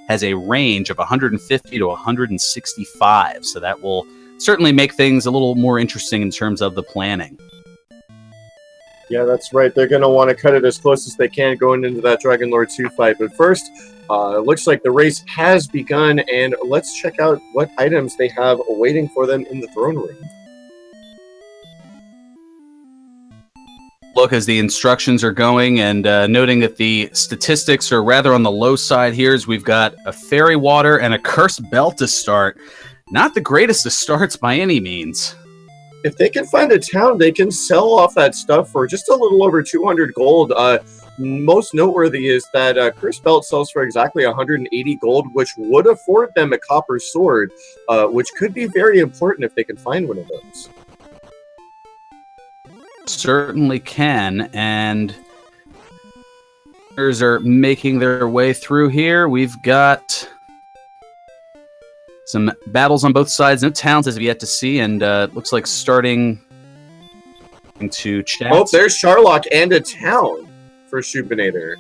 has a range of 150 to 165, so that will certainly make things a little more interesting in terms of the planning. Yeah, that's right. They're going to want to cut it as close as they can going into that Dragon Lord 2 fight. But first, it looks like the race has begun, and let's check out what items they have awaiting for them in the throne room. Look as the instructions are going, and noting that the statistics are rather on the low side here, as we've got a Fairy Water and a Cursed Belt to start. Not the greatest of starts by any means. If they can find a town, they can sell off that stuff for just a little over 200 gold. Most noteworthy is that Cursed Belt sells for exactly 180 gold, which would afford them a copper sword, which could be very important if they can find one of those. Certainly can, and players are making their way through here. We've got some battles on both sides. No towns as of yet to see, and looks like starting to chat. Oh, there's Sharlock and a town for Shoobinator.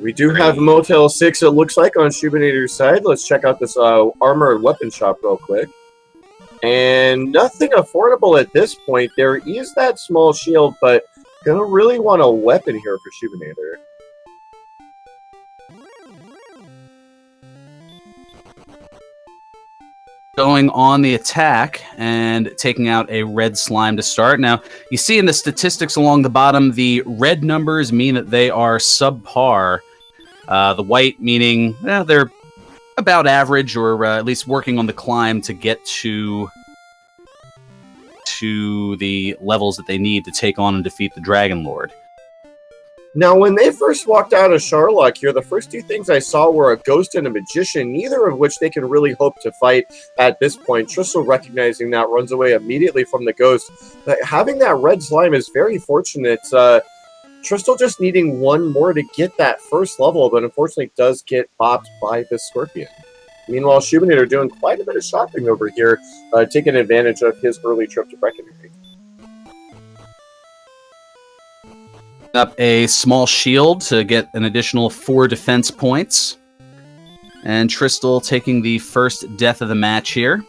We do have Motel 6, it looks like, on Shoobinator's side. Let's check out this armor and weapon shop real quick. And nothing affordable at this point. There is that small shield, but gonna really want a weapon here for Shoobinator. Going on the attack and taking out a red slime to start. Now, you see in the statistics along the bottom, the red numbers mean that they are subpar. The white meaning they're about average, or at least working on the climb to get to the levels that they need to take on and defeat the Dragon Lord. Now, when they first walked out of Sharlock here, the first two things I saw were a ghost and a magician, neither of which they can really hope to fight at this point. Tristal, recognizing that, runs away immediately from the ghost. Having that red slime is very fortunate. Tristal just needing one more to get that first level, but unfortunately does get bopped by the Scorpion. Meanwhile, Shoobinator doing quite a bit of shopping over here, taking advantage of his early trip to Breckenridge. Up a small shield to get an additional 4 defense points. And Tristal taking the first death of the match here.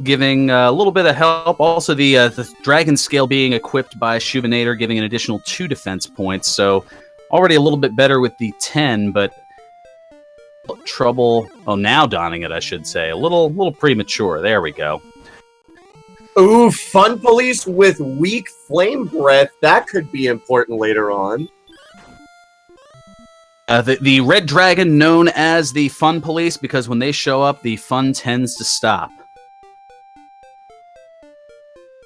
Giving a little bit of help. Also, the Dragon Scale being equipped by Shoobinator, giving an additional 2 defense points. So already a little bit better with the 10, but trouble. Oh, now donning it, I should say. A little premature. There we go. Ooh, Fun Police with weak flame breath. That could be important later on. The red dragon known as the Fun Police, because when they show up, the fun tends to stop.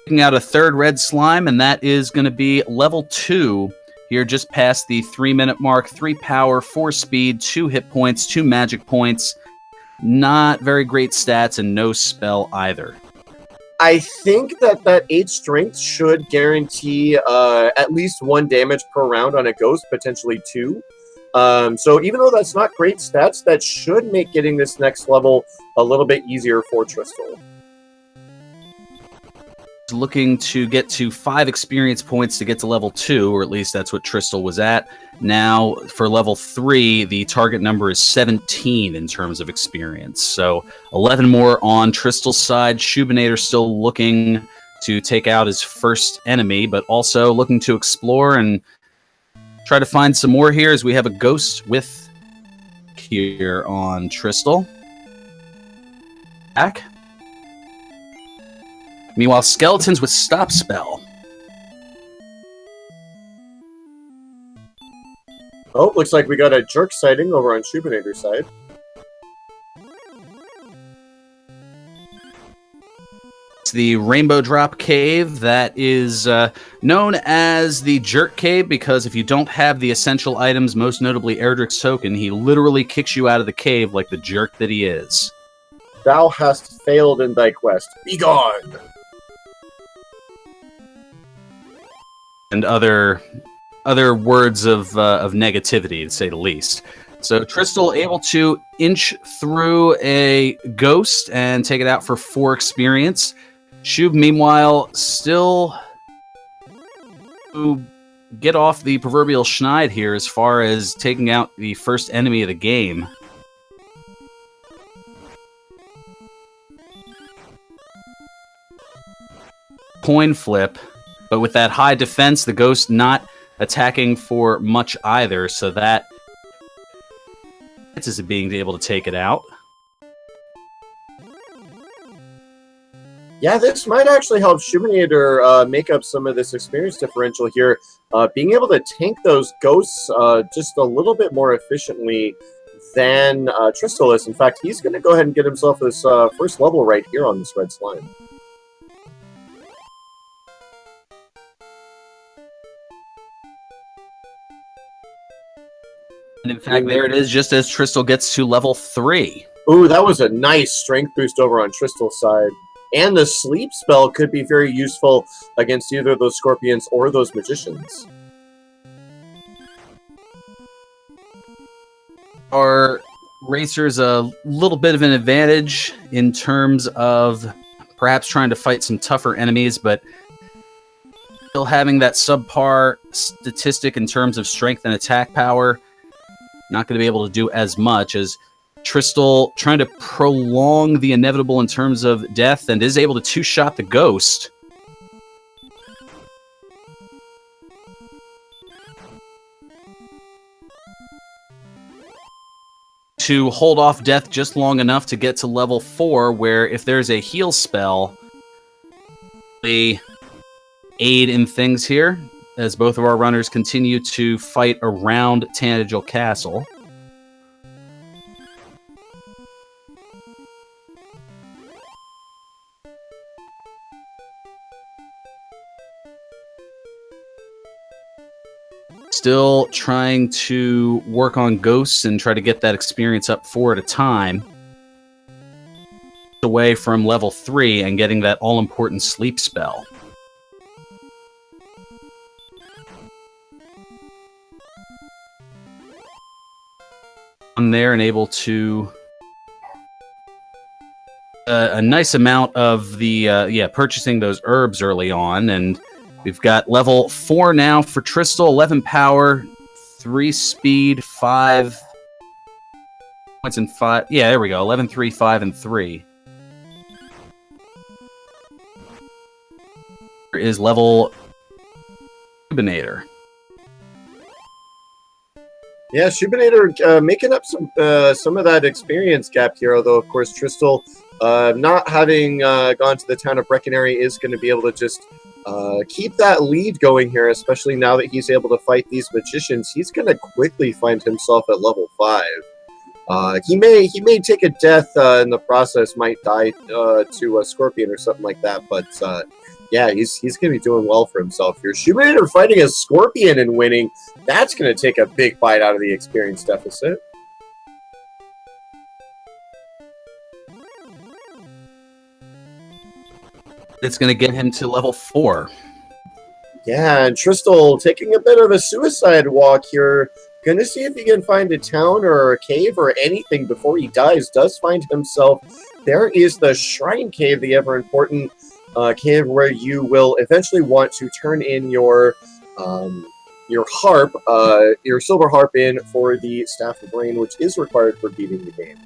Taking out a third red slime, and that is going to be level 2. Here, just past the 3-minute mark. 3 power, 4 speed, 2 hit points, 2 magic points. Not very great stats, and no spell either. I think that 8 strength should guarantee at least 1 damage per round on a ghost, potentially 2. So even though that's not great stats, that should make getting this next level a little bit easier for Tristal. Looking to get to 5 experience points to get to level 2, or at least that's what Tristal was at. Now, for level 3, the target number is 17 in terms of experience. So 11 more on Tristal's side. Shoobinator still looking to take out his first enemy, but also looking to explore and try to find some more here, as we have a ghost with here on Tristal. Back. Meanwhile, skeletons with stop spell. Oh, looks like we got a jerk sighting over on Shoobinator's side. It's the Rainbow Drop Cave that is known as the Jerk Cave, because if you don't have the essential items, most notably Erdrick's Token, he literally kicks you out of the cave like the jerk that he is. Thou hast failed in thy quest. Be gone! And other words of negativity, to say the least. So Tristal able to inch through a ghost and take it out for 4 experience. Shoob, meanwhile, still get off the proverbial schneid here as far as taking out the first enemy of the game. Coin flip, but with that high defense, the Ghost not attacking for much either, so that is being able to take it out. Yeah, this might actually help Shoobinator make up some of this experience differential here. Being able to tank those ghosts just a little bit more efficiently than Tristal is. In fact, he's going to go ahead and get himself this first level right here on this red slime. And in fact, there it is, just as Tristal gets to level 3. Ooh, that was a nice strength boost over on Tristal's side. And the sleep spell could be very useful against either those scorpions or those magicians. Our Racer's a little bit of an advantage in terms of perhaps trying to fight some tougher enemies, but still having that subpar statistic in terms of strength and attack power. Not going to be able to do as much as Tristal trying to prolong the inevitable in terms of death and is able to two-shot the Ghost. To hold off death just long enough to get to level 4, where if there's a heal spell, they aid in things here, as both of our runners continue to fight around Tanager Castle. Still trying to work on ghosts and try to get that experience up 4 at a time. Away from level 3 and getting that all-important sleep spell. On there and able to a nice amount of the purchasing those herbs early on, and we've got level 4 now for Tristal, 11 power, 3 speed, 5 points, and 5. Yeah, there we go. 11, 3, 5, and 3. Here is level Shoobinator. Yeah, Shoobinator making up some of that experience gap here, although, of course, Tristal, not having gone to the town of Breckenary, is going to be able to just keep that lead going here, especially now that he's able to fight these magicians. He's going to quickly find himself at level 5. He may take a death in the process, might die to a scorpion or something like that, but yeah, he's going to be doing well for himself here. Shoobinator fighting a scorpion and winning, that's going to take a big bite out of the experience deficit. It's going to get him to level 4. Yeah, and Tristal taking a bit of a suicide walk here. Going to see if he can find a town or a cave or anything before he dies. Does find himself. There is the Shrine Cave, the ever-important cave where you will eventually want to turn in your harp, your silver harp in for the Staff of Rain, which is required for beating the game.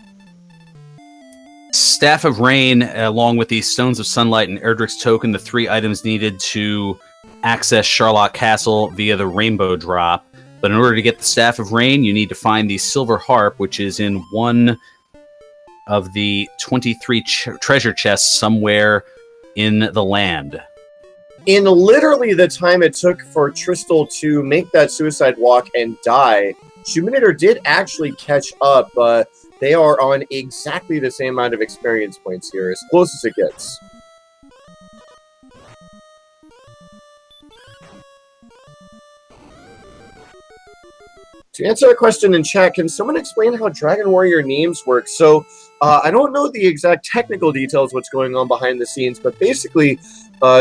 Staff of Rain, along with the Stones of Sunlight and Erdrick's Token, the 3 items needed to access Charlotte Castle via the Rainbow Drop. But in order to get the Staff of Rain, you need to find the Silver Harp, which is in one of the 23 treasure chests somewhere in the land. In literally the time it took for Tristal to make that suicide walk and die, Shoobinator did actually catch up. They are on exactly the same amount of experience points here, as close as it gets. To answer a question in chat, can someone explain how Dragon Warrior names work? So, I don't know the exact technical details what's going on behind the scenes, but basically,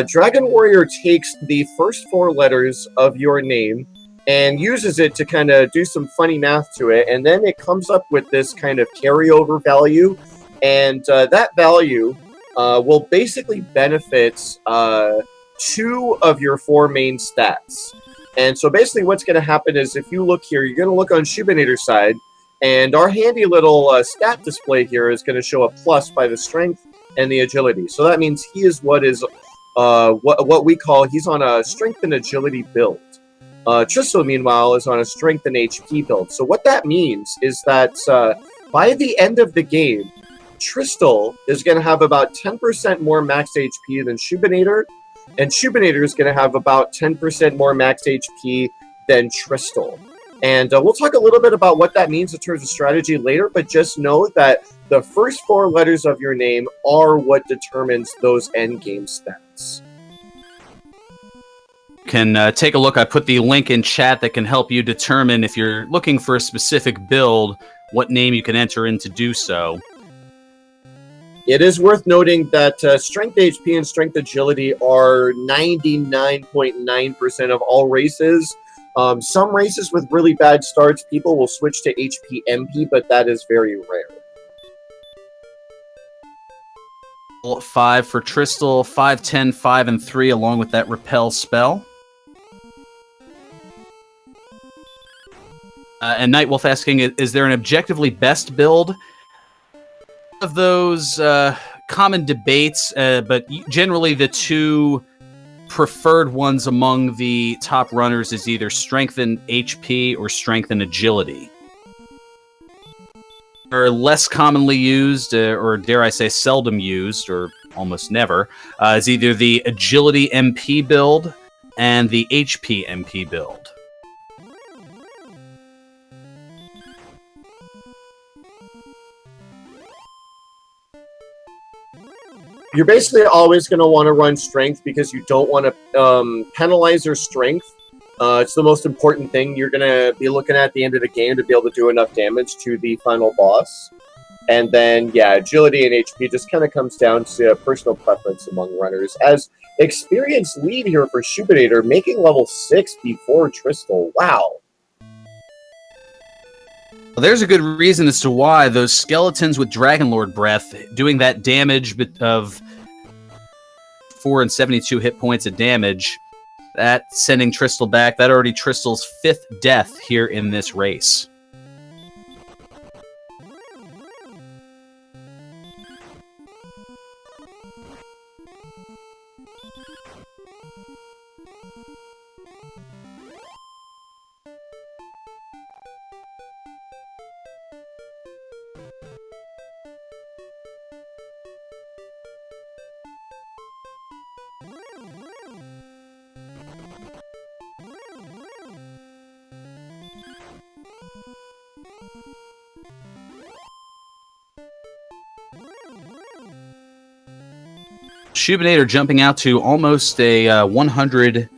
Dragon Warrior takes the first 4 letters of your name and uses it to kind of do some funny math to it, and then it comes up with this kind of carryover value, and that value will basically benefit 2 of your 4 main stats. And so basically what's going to happen is if you look here, you're going to look on Shoobinator's side, and our handy little stat display here is going to show a plus by the strength and the agility. So that means he is what we call, he's on a strength and agility build. Tristal, meanwhile, is on a strength and HP build. So what that means is that by the end of the game, Tristal is going to have about 10% more max HP than Shoobinator, and Shoobinator is going to have about 10% more max HP than Tristal. And we'll talk a little bit about what that means in terms of strategy later, but just know that the first 4 letters of your name are what determines those endgame stats. Can take a look. I put the link in chat that can help you determine if you're looking for a specific build, what name you can enter in to do so. It is worth noting that Strength HP and Strength Agility are 99.9% of all races. Some races with really bad starts, people will switch to HP MP, but that is very rare. 5 for Tristal, 5, 10, 5, and 3, along with that Repel spell. And Nightwolf asking, is there an objectively best build? Of those common debates, but generally the 2 preferred ones among the top runners is either strength and HP or strength and agility. Are less commonly used, or dare I say seldom used, or almost never, is either the agility MP build and the HP MP build. You're basically always going to want to run strength because you don't want to penalize your strength. It's the most important thing you're going to be looking at the end of the game to be able to do enough damage to the final boss. And then, yeah, agility and HP just kind of comes down to personal preference among runners. As experienced lead here for Shoobinator, making level 6 before Tristal. Wow. Well, there's a good reason as to why those skeletons with Dragonlord Breath doing that damage of 4 and 72 hit points of damage, that sending Tristal back, that already Tristal's 5th death here in this race. Shoobinator jumping out to almost a 100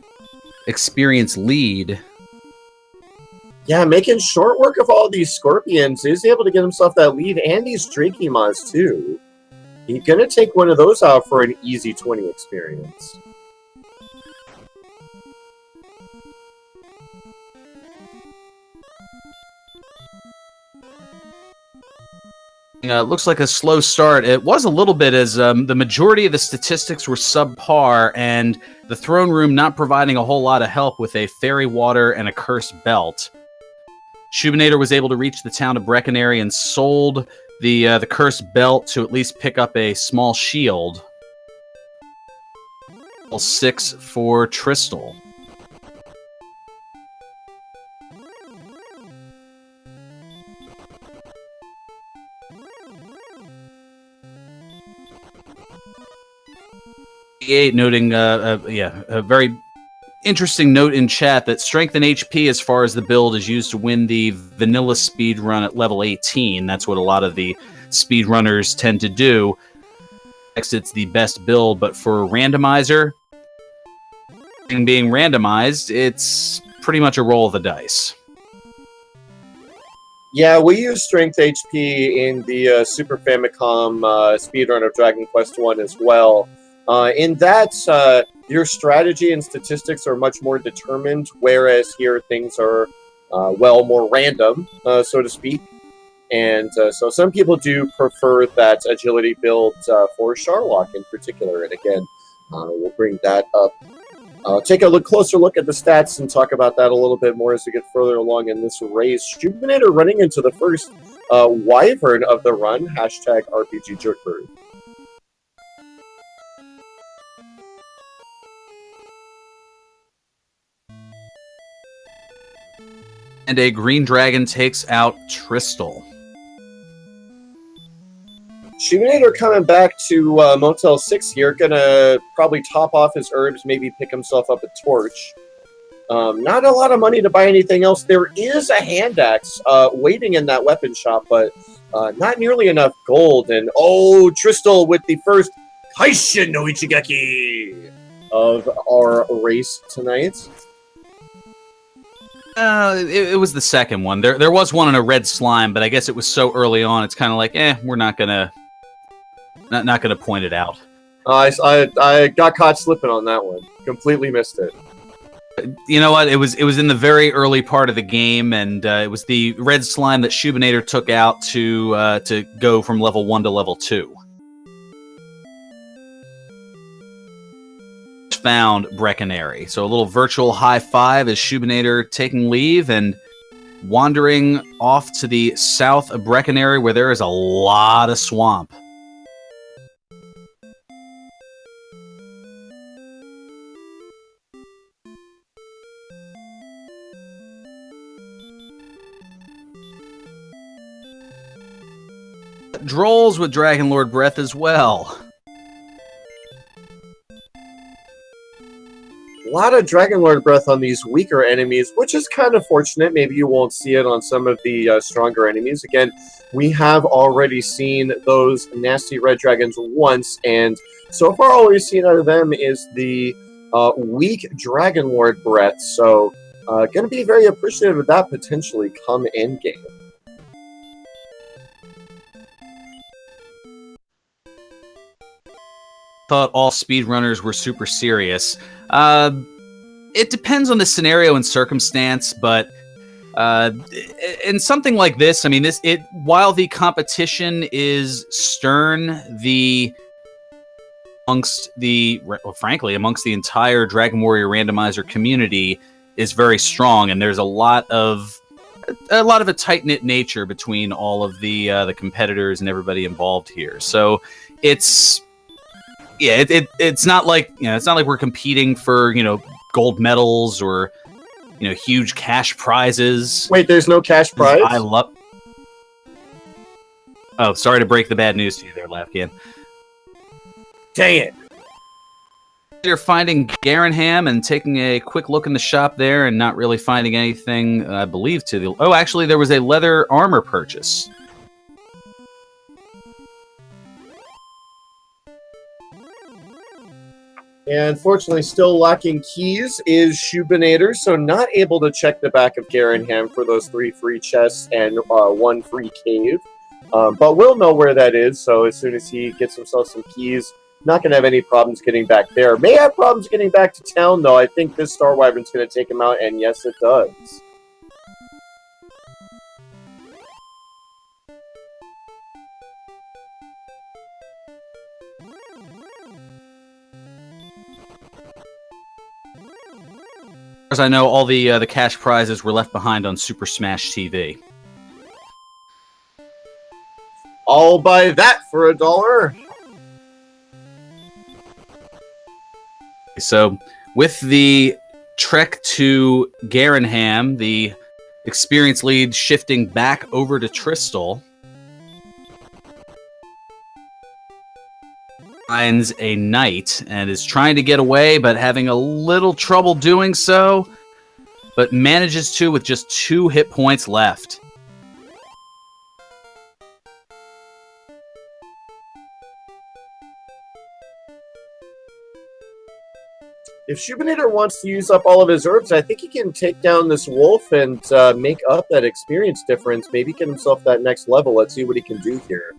experience lead. Yeah, making short work of all these Scorpions. Is able to get himself that lead, and these Drakeemas too. He's going to take one of those out for an easy 20 experience. Looks like a slow start. It was a little bit as the majority of the statistics were subpar, and the throne room not providing a whole lot of help with a fairy water and a cursed belt. Shoobinator was able to reach the town of Breckenary and sold the cursed belt to at least pick up a small shield. 6 for Tristal. Noting, a very interesting note in chat that strength and HP as far as the build is used to win the vanilla speed run at level 18. That's what a lot of the speedrunners tend to do. Next, it's the best build, but for Randomizer, being randomized, it's pretty much a roll of the dice. Yeah, we use Strength HP in the Super Famicom speedrun of Dragon Quest I as well. In that, your strategy and statistics are much more determined, whereas here things are, well, more random, so to speak. And so some people do prefer that agility build for Sharlock in particular. And again, we'll bring that up Take a closer look at the stats and talk about that a little bit more as we get further along in this race. Shoobinator running into the first wyvern of the run, hashtag RPG Jerkbird. And a green dragon takes out Tristal. Shoobinator coming back to Motel 6 here, gonna probably top off his herbs, maybe pick himself up a torch. Not a lot of money to buy anything else. There is a hand axe waiting in that weapon shop, but not nearly enough gold. And oh, Tristal with the first Kaishin no Ichigaki of our race tonight. It was the second one. There was one in a red slime, but I guess it was so early on. It's kind of like, we're not gonna point it out. I got caught slipping on that one. Completely missed it. You know what? It was in the very early part of the game, and it was the red slime that Shoobinator took out to go from level 1 to level 2. Found Breckenary. So a little virtual high five as Shoobinator taking leave and wandering off to the south of Breckenary, where there is a lot of swamp. Drolls with Dragonlord Breath as well. A lot of Dragonlord Breath on these weaker enemies, which is kind of fortunate. Maybe you won't see it on some of the stronger enemies. Again, we have already seen those nasty red dragons once, and so far all we've seen out of them is the weak Dragonlord Breath. So, going to be very appreciative of that potentially come endgame. Thought all speedrunners were super serious. It depends on the scenario and circumstance, but in something like this, I mean, while the competition is stern, amongst the entire Dragon Warrior Randomizer community is very strong, and there's a lot of a tight-knit nature between all of the competitors and everybody involved here. So it's not like we're competing for gold medals or huge cash prizes. Wait, there's no cash prize? Oh, sorry to break the bad news to you there, Lafcan. Dang it. You're finding Garenham and taking a quick look in the shop there and not really finding anything, I believe, oh, actually, there was a leather armor purchase. And fortunately, still lacking keys is Shoobinator, so not able to check the back of Garenham for those 3 free chests and 1 free cave. But we'll know where that is, so as soon as he gets himself some keys, not going to have any problems getting back there. May have problems getting back to town, though. I think this Star Wyvern's going to take him out, and yes, it does. As I know, all the cash prizes were left behind on Super Smash TV. I'll buy that for $1. So, with the trek to Garenham, the experience lead shifting back over to Tristal, finds a knight and is trying to get away, but having a little trouble doing so, but manages to with just 2 hit points left. If Shoobinator wants to use up all of his herbs, I think he can take down this wolf and make up that experience difference. Maybe get himself that next level. Let's see what he can do here.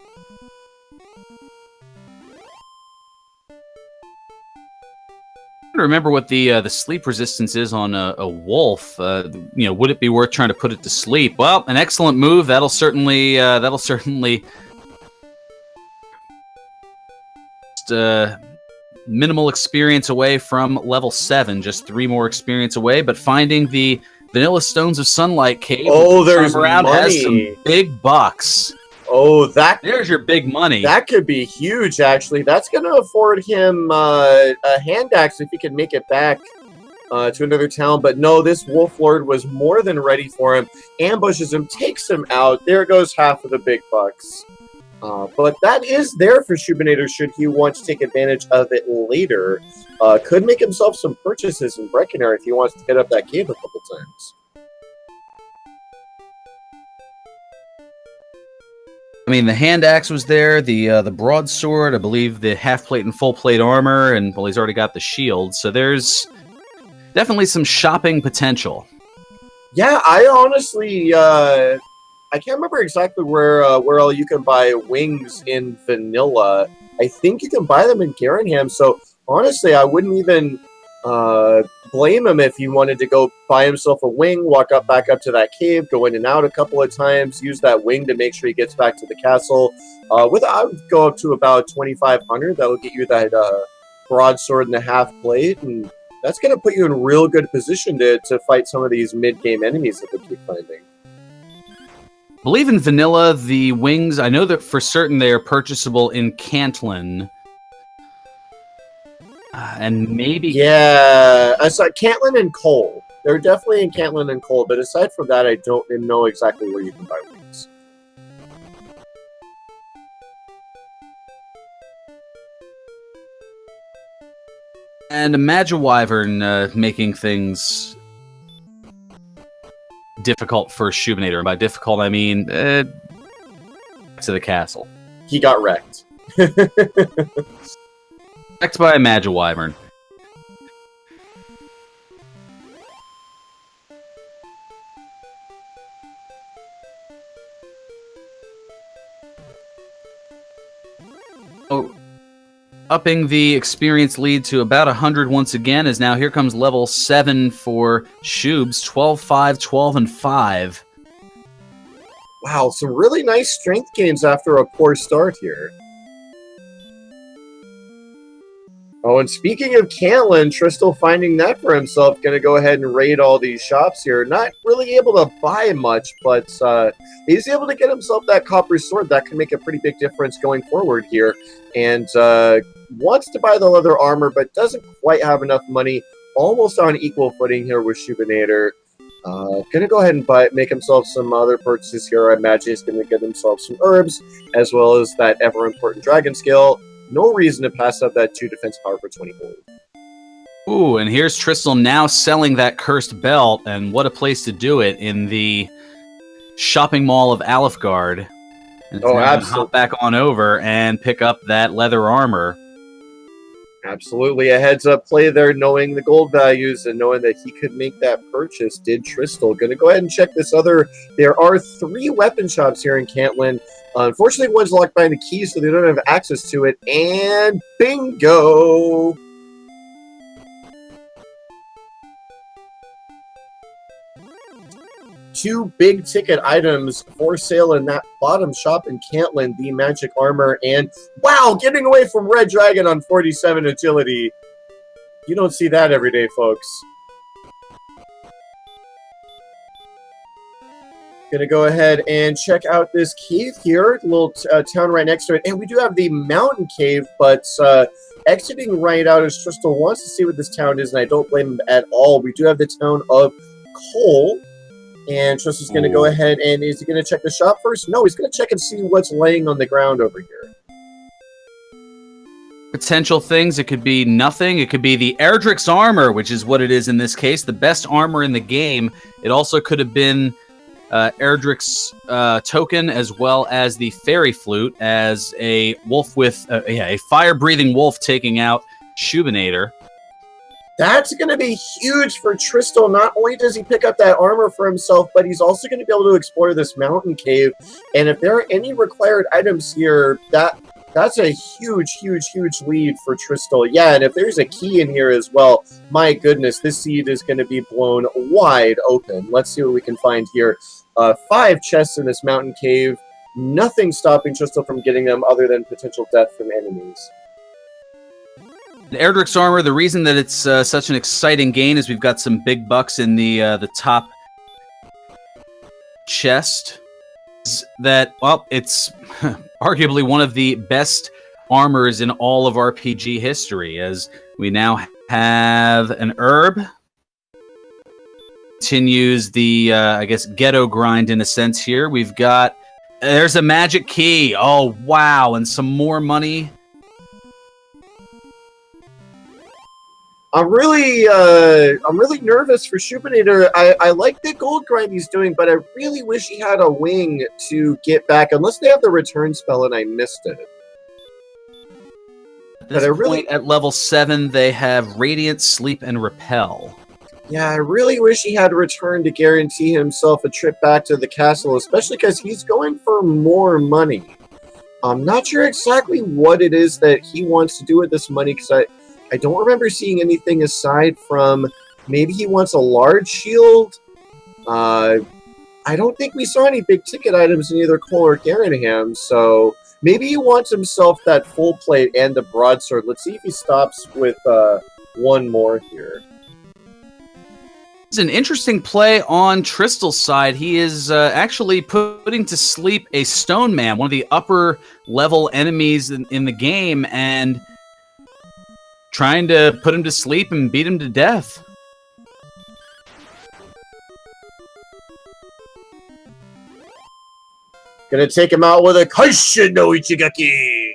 Remember what the sleep resistance is on a wolf. Would it be worth trying to put it to sleep? Well, an excellent move. That'll certainly minimal experience away from level 7, just 3 more experience away, but finding the Vanilla Stones of Sunlight cave. Oh, there's around money. has some big bucks. Oh, there's your big money. That could be huge, actually. That's going to afford him a hand axe if he can make it back to another town. But no, this Wolf Lord was more than ready for him. Ambushes him, takes him out. There goes half of the big bucks. But that is there for Shoobinator should he want to take advantage of it later. Could make himself some purchases in Breckenridge if he wants to hit up that cave a couple times. I mean, the hand axe was there, the broadsword, I believe the half plate and full plate armor, and well, he's already got the shield. So there's definitely some shopping potential. Yeah, I honestly, I can't remember exactly where all you can buy wings in vanilla. I think you can buy them in Garenham. So honestly, I wouldn't even blame him if he wanted to go buy himself a wing, walk back up to that cave, go in and out a couple of times, use that wing to make sure he gets back to the castle. I would go up to about 2,500. That will get you that broadsword and the half plate, and that's going to put you in real good position to fight some of these mid-game enemies that they keep finding. I believe in vanilla, the wings, I know that for certain they are purchasable in Cantlin. And maybe... Yeah, aside Cantlin and Cole. They're definitely in Cantlin and Cole, but aside from that, I don't know exactly where you can buy wings. And Imagine Wyvern making things difficult for Shoobinator. And by difficult, I mean to the castle. He got wrecked. Wrecked by Imagine Wyvern. Oh, upping the experience lead to about 100 once again, as now here comes level 7 for Shoobs. 12, 5, 12, and 5. Wow, some really nice strength gains after a poor start here. Oh, and speaking of Cantlin, Tristal finding that for himself, going to go ahead and raid all these shops here. Not really able to buy much, but he's able to get himself that copper sword. That can make a pretty big difference going forward here. And wants to buy the leather armor, but doesn't quite have enough money. Almost on equal footing here with Shoobinator. Going to go ahead and make himself some other purchases here. I imagine he's going to get himself some herbs, as well as that ever-important dragon skill. No reason to pass up that 2 defense power for 20 gold. Ooh, and here's Tristal now selling that cursed belt, and what a place to do it in the shopping mall of Alfgard. And oh, absolutely. Hop back on over and pick up that leather armor. Absolutely. A heads-up play there, knowing the gold values and knowing that he could make that purchase. Did Tristal. Going to go ahead and check this other... There are 3 weapon shops here in Cantlin. Unfortunately, one's locked behind the key, so they don't have access to it. And bingo! Two big-ticket items for sale in that bottom shop in Cantlin, the magic armor, and wow, getting away from Red Dragon on 47 agility. You don't see that every day, folks. Gonna go ahead and check out this cave here, little town right next to it. And we do have the mountain cave, but exiting right out as Tristal wants to see what this town is, and I don't blame him at all. We do have the town of Cole, and Tristal's gonna go ahead and is he gonna check the shop first? No, he's gonna check and see what's laying on the ground over here. Potential things, it could be nothing. It could be the Erdrick's armor, which is what it is in this case, the best armor in the game. It also could have been Erdrick's token, as well as the fairy flute, as a wolf with a fire-breathing wolf taking out Shoobinator. That's going to be huge for Tristal. Not only does he pick up that armor for himself, but he's also going to be able to explore this mountain cave. And if there are any required items here, that's a huge, huge, huge lead for Tristal. Yeah, and if there's a key in here as well, my goodness, this seed is going to be blown wide open. Let's see what we can find here. 5 chests in this mountain cave. Nothing stopping Tristal from getting them other than potential death from enemies. Erdrick's Armor, the reason that it's such an exciting gain is we've got some big bucks in the top chest. That, well, it's arguably one of the best armors in all of RPG history, as we now have an herb. Continues the, I guess, ghetto grind in a sense here. We've got, there's a magic key. Oh, wow, and some more money. I'm really nervous for Shoobinator. I like the gold grind he's doing, but I really wish he had a wing to get back, unless they have the return spell and I missed it. At this point, at level 7, they have Radiant, Sleep, and Repel. Yeah, I really wish he had return to guarantee himself a trip back to the castle, especially because he's going for more money. I'm not sure exactly what it is that he wants to do with this money, because I don't remember seeing anything aside from maybe he wants a large shield. I don't think we saw any big ticket items in either Cole or Garanham, so maybe he wants himself that full plate and a broadsword. Let's see if he stops with one more here. It's an interesting play on Tristal's side. He is actually putting to sleep a Stone Man, one of the upper level enemies in the game, and trying to put him to sleep and beat him to death. Gonna take him out with a Kaishin no Ichigaki!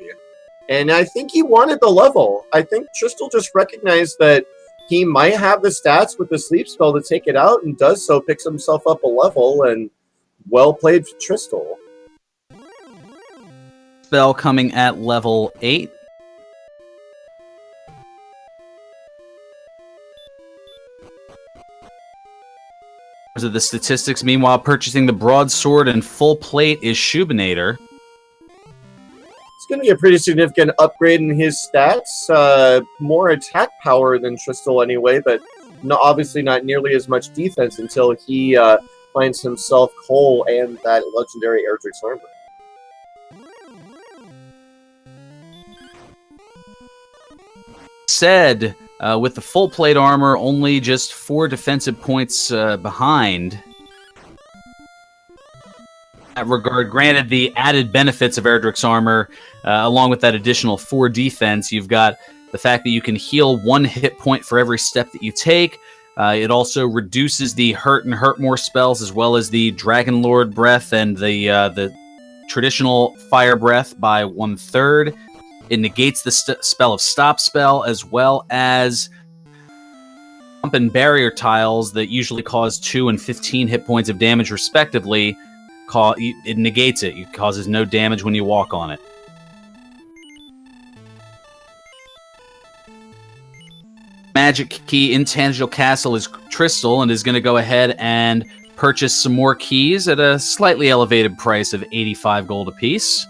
And I think he wanted the level. I think Tristal just recognized that he might have the stats with the sleep spell to take it out, and does so, picks himself up a level, and well played for Tristal. Spell coming at level 8. Those are the statistics. Meanwhile, purchasing the broadsword and full plate is Shoobinator. It's going to be a pretty significant upgrade in his stats. More attack power than Tristal anyway, but obviously not nearly as much defense until he finds himself Cole and that legendary Erdrick's Armor. Said, with the full plate armor, only just 4 defensive points behind. In that regard, granted the added benefits of Erdrick's Armor, along with that additional 4 defense, you've got the fact that you can heal 1 hit point for every step that you take. It also reduces the hurt and hurt more spells, as well as the Dragon Lord Breath and the traditional Fire Breath by 1/3. It negates the spell of Stop Spell, as well as Pump and Barrier tiles that usually cause 2 and 15 hit points of damage, respectively. It negates it. It causes no damage when you walk on it. Magic key in Tangible Castle is Tristal, and is going to go ahead and purchase some more keys at a slightly elevated price of 85 gold apiece.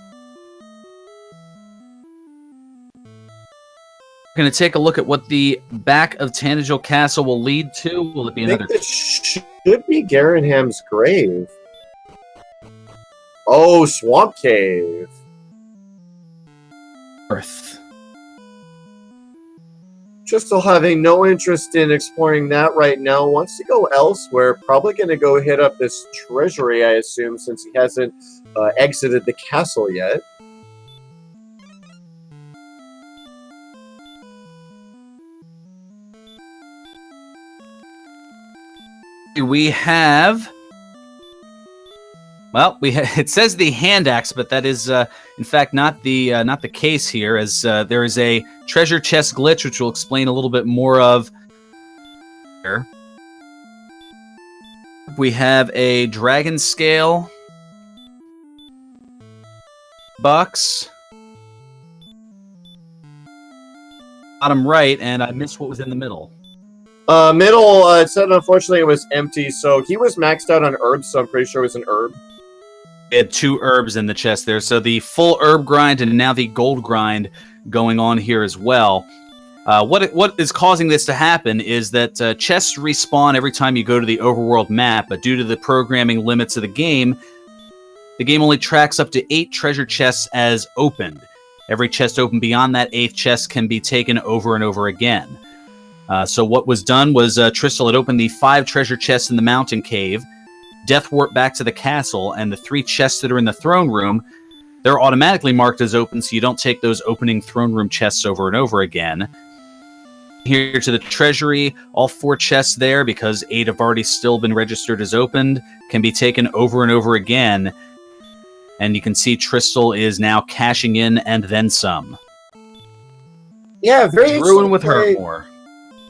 We're going to take a look at what the back of Tangible Castle will lead to. Will it be another? I think this should be Garanham's grave. Oh, Swamp Cave. Earth. Tristal having no interest in exploring that right now. Wants to go elsewhere. Probably going to go hit up this treasury, I assume, since he hasn't exited the castle yet. We have... Well, it says the hand axe, but that is, in fact, not the case here, as there is a treasure chest glitch, which we'll explain a little bit more of here. We have a dragon scale, bucks, bottom right, and I missed what was in the middle. Middle, it said unfortunately it was empty, so he was maxed out on herbs, so I'm pretty sure it was an herb. We had 2 herbs in the chest there, so the full herb grind and now the gold grind going on here as well. What is causing this to happen is that chests respawn every time you go to the overworld map, but due to the programming limits of the game only tracks up to 8 treasure chests as opened. Every chest open beyond that 8th chest can be taken over and over again. So what was done was Tristal had opened the 5 treasure chests in the mountain cave, death warp back to the castle, and the 3 chests that are in the throne room, they're automatically marked as open, so you don't take those opening throne room chests over and over again. Here to the treasury, all 4 chests there, because 8 have already still been registered as opened, can be taken over and over again. And you can see Tristal is now cashing in and then some. Yeah, very Ruin with play. Hurtmore.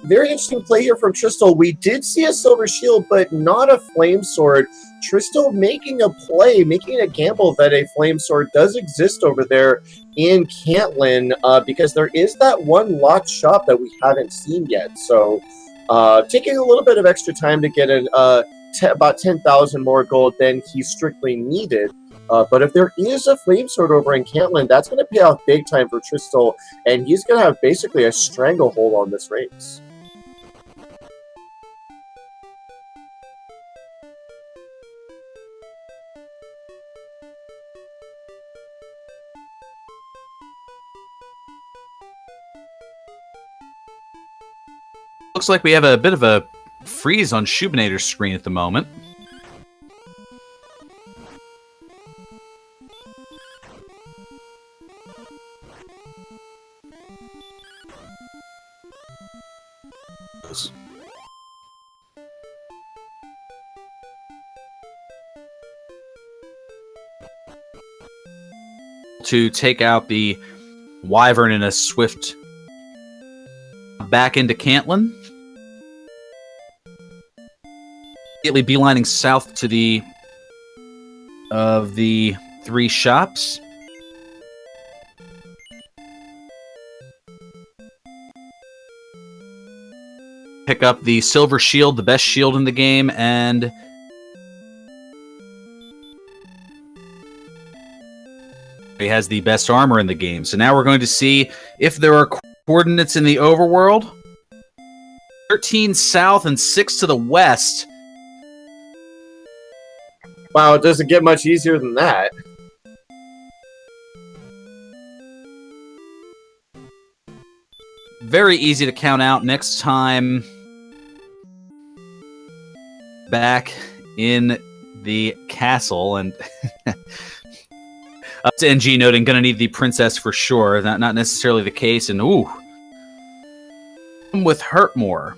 Very interesting play here from Tristal. We did see a silver shield, but not a flame sword. Tristal making a play, making a gamble that a flame sword does exist over there in Cantlin, because there is that one locked shop that we haven't seen yet. So taking a little bit of extra time to get about 10,000 more gold than he strictly needed. But if there is a flame sword over in Cantlin, that's going to pay off big time for Tristal, and he's going to have basically a stranglehold on this race. Looks like we have a bit of a freeze on Shoobinator's screen at the moment. To take out the Wyvern in a swift back into Cantlin. Immediately beelining south to the 3 shops. Pick up the silver shield, the best shield in the game, and he has the best armor in the game. So now we're going to see if there are coordinates in the overworld. 13 south and 6 to the west. Wow, it doesn't get much easier than that. Very easy to count out next time back in the castle. And up to NG noting, gonna need the princess for sure. Not necessarily the case. And ooh, with Hurtmore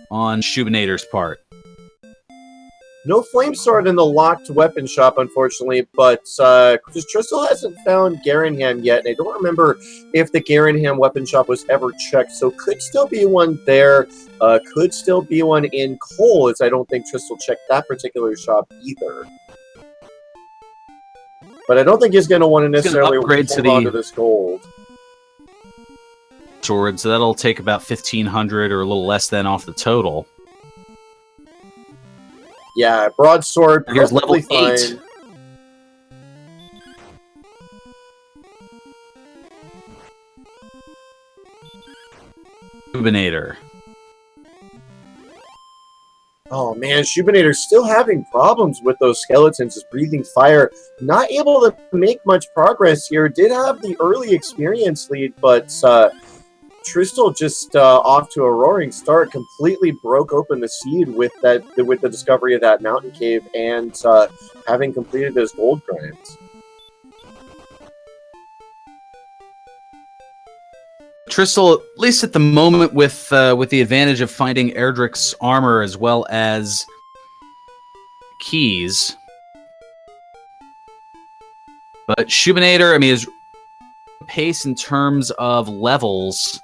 on Shoobinator's part. No flame sword in the locked weapon shop, unfortunately, but Tristal hasn't found Garenham yet, and I don't remember if the Garenham weapon shop was ever checked, so could still be one there, could still be one in Cole, as I don't think Tristal checked that particular shop either. But I don't think he's going to want to necessarily hold on to this gold. Sword, so that'll take about 1,500 or a little less than off the total. Yeah, broadsword, here's level 8. Fine. Shoobinator. Oh man, Shoobinator's still having problems with those skeletons, just breathing fire. Not able to make much progress here. Did have the early experience lead, but Tristal just off to a roaring start, completely broke open the seed with the discovery of that mountain cave and having completed those gold grinds. Tristal, at least at the moment, with the advantage of finding Erdrick's armor as well as keys. But Shoobinator, I mean, is pace in terms of levels.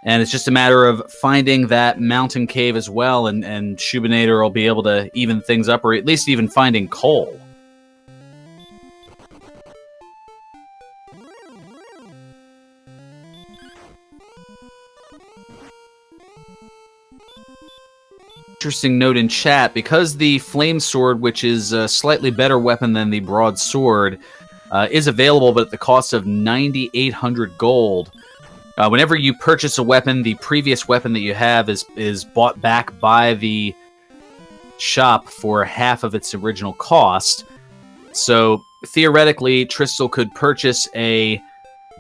And it's just a matter of finding that mountain cave as well, and Shoobinator will be able to even things up, or at least even finding coal. Interesting note in chat, because the flame sword, which is a slightly better weapon than the broadsword, is available, but at the cost of 9,800 gold. Whenever you purchase a weapon, the previous weapon that you have is bought back by the shop for half of its original cost. So theoretically, Tristal could purchase a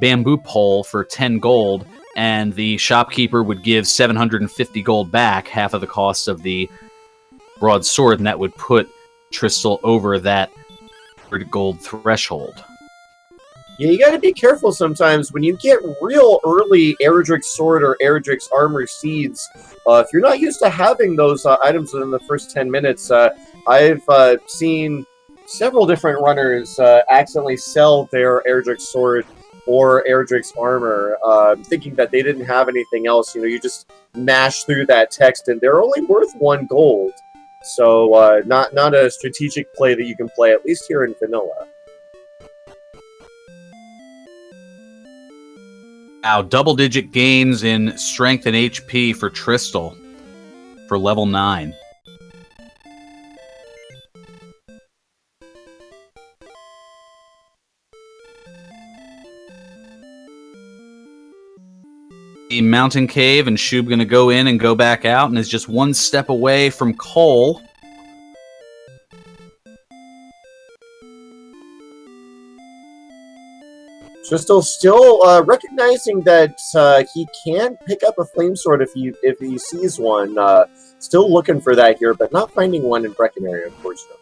bamboo pole for 10 gold, and the shopkeeper would give 750 gold back, half of the cost of the broadsword, and that would put Tristal over that gold threshold. Yeah, you gotta be careful sometimes when you get real early Eredric's Sword or Eredric's Armor seeds. If you're not used to having those items within the first 10 minutes, I've seen several different runners accidentally sell their Eredric's Sword or Eredric's Armor, thinking that they didn't have anything else. You know, you just mash through that text, and they're only worth 1 gold. So, not a strategic play that you can play, at least here in vanilla. Now, double-digit gains in strength and HP for Tristal for level 9. The mountain cave, and Shoob going to go in and go back out, and is just 1 step away from Cole. Tristal still recognizing that he can pick up a flame sword if he sees one. Still looking for that here, but not finding one in Breckenary, unfortunately.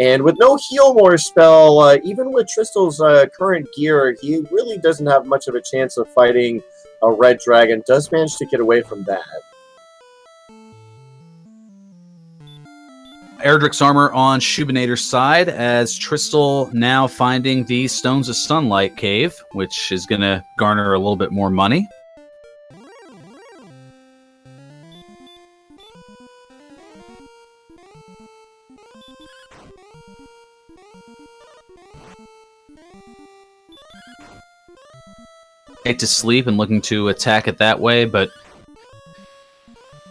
And with no heal more spell, even with Tristal's current gear, he really doesn't have much of a chance of fighting a red dragon. Does manage to get away from that. Eredric's Armor on Shoobinator's side, as Tristal now finding the Stones of Sunlight cave, which is going to garner a little bit more money. To sleep and looking to attack it that way, but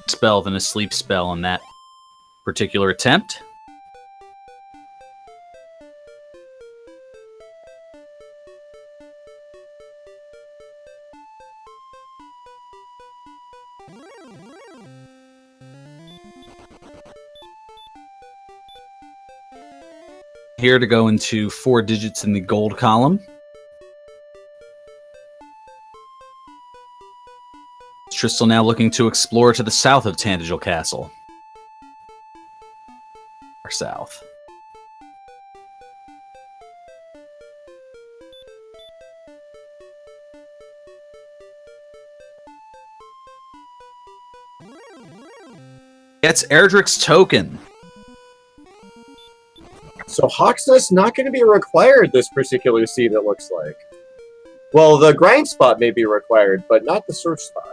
spell than a sleep spell in that particular attempt. Here to go into 4 digits in the gold column. Tristal now looking to explore to the south of Tandagel Castle. Or south. Gets Eredric's token. So Hawksnest not going to be required this particular seed, it looks like. Well, the grind spot may be required, but not the search spot.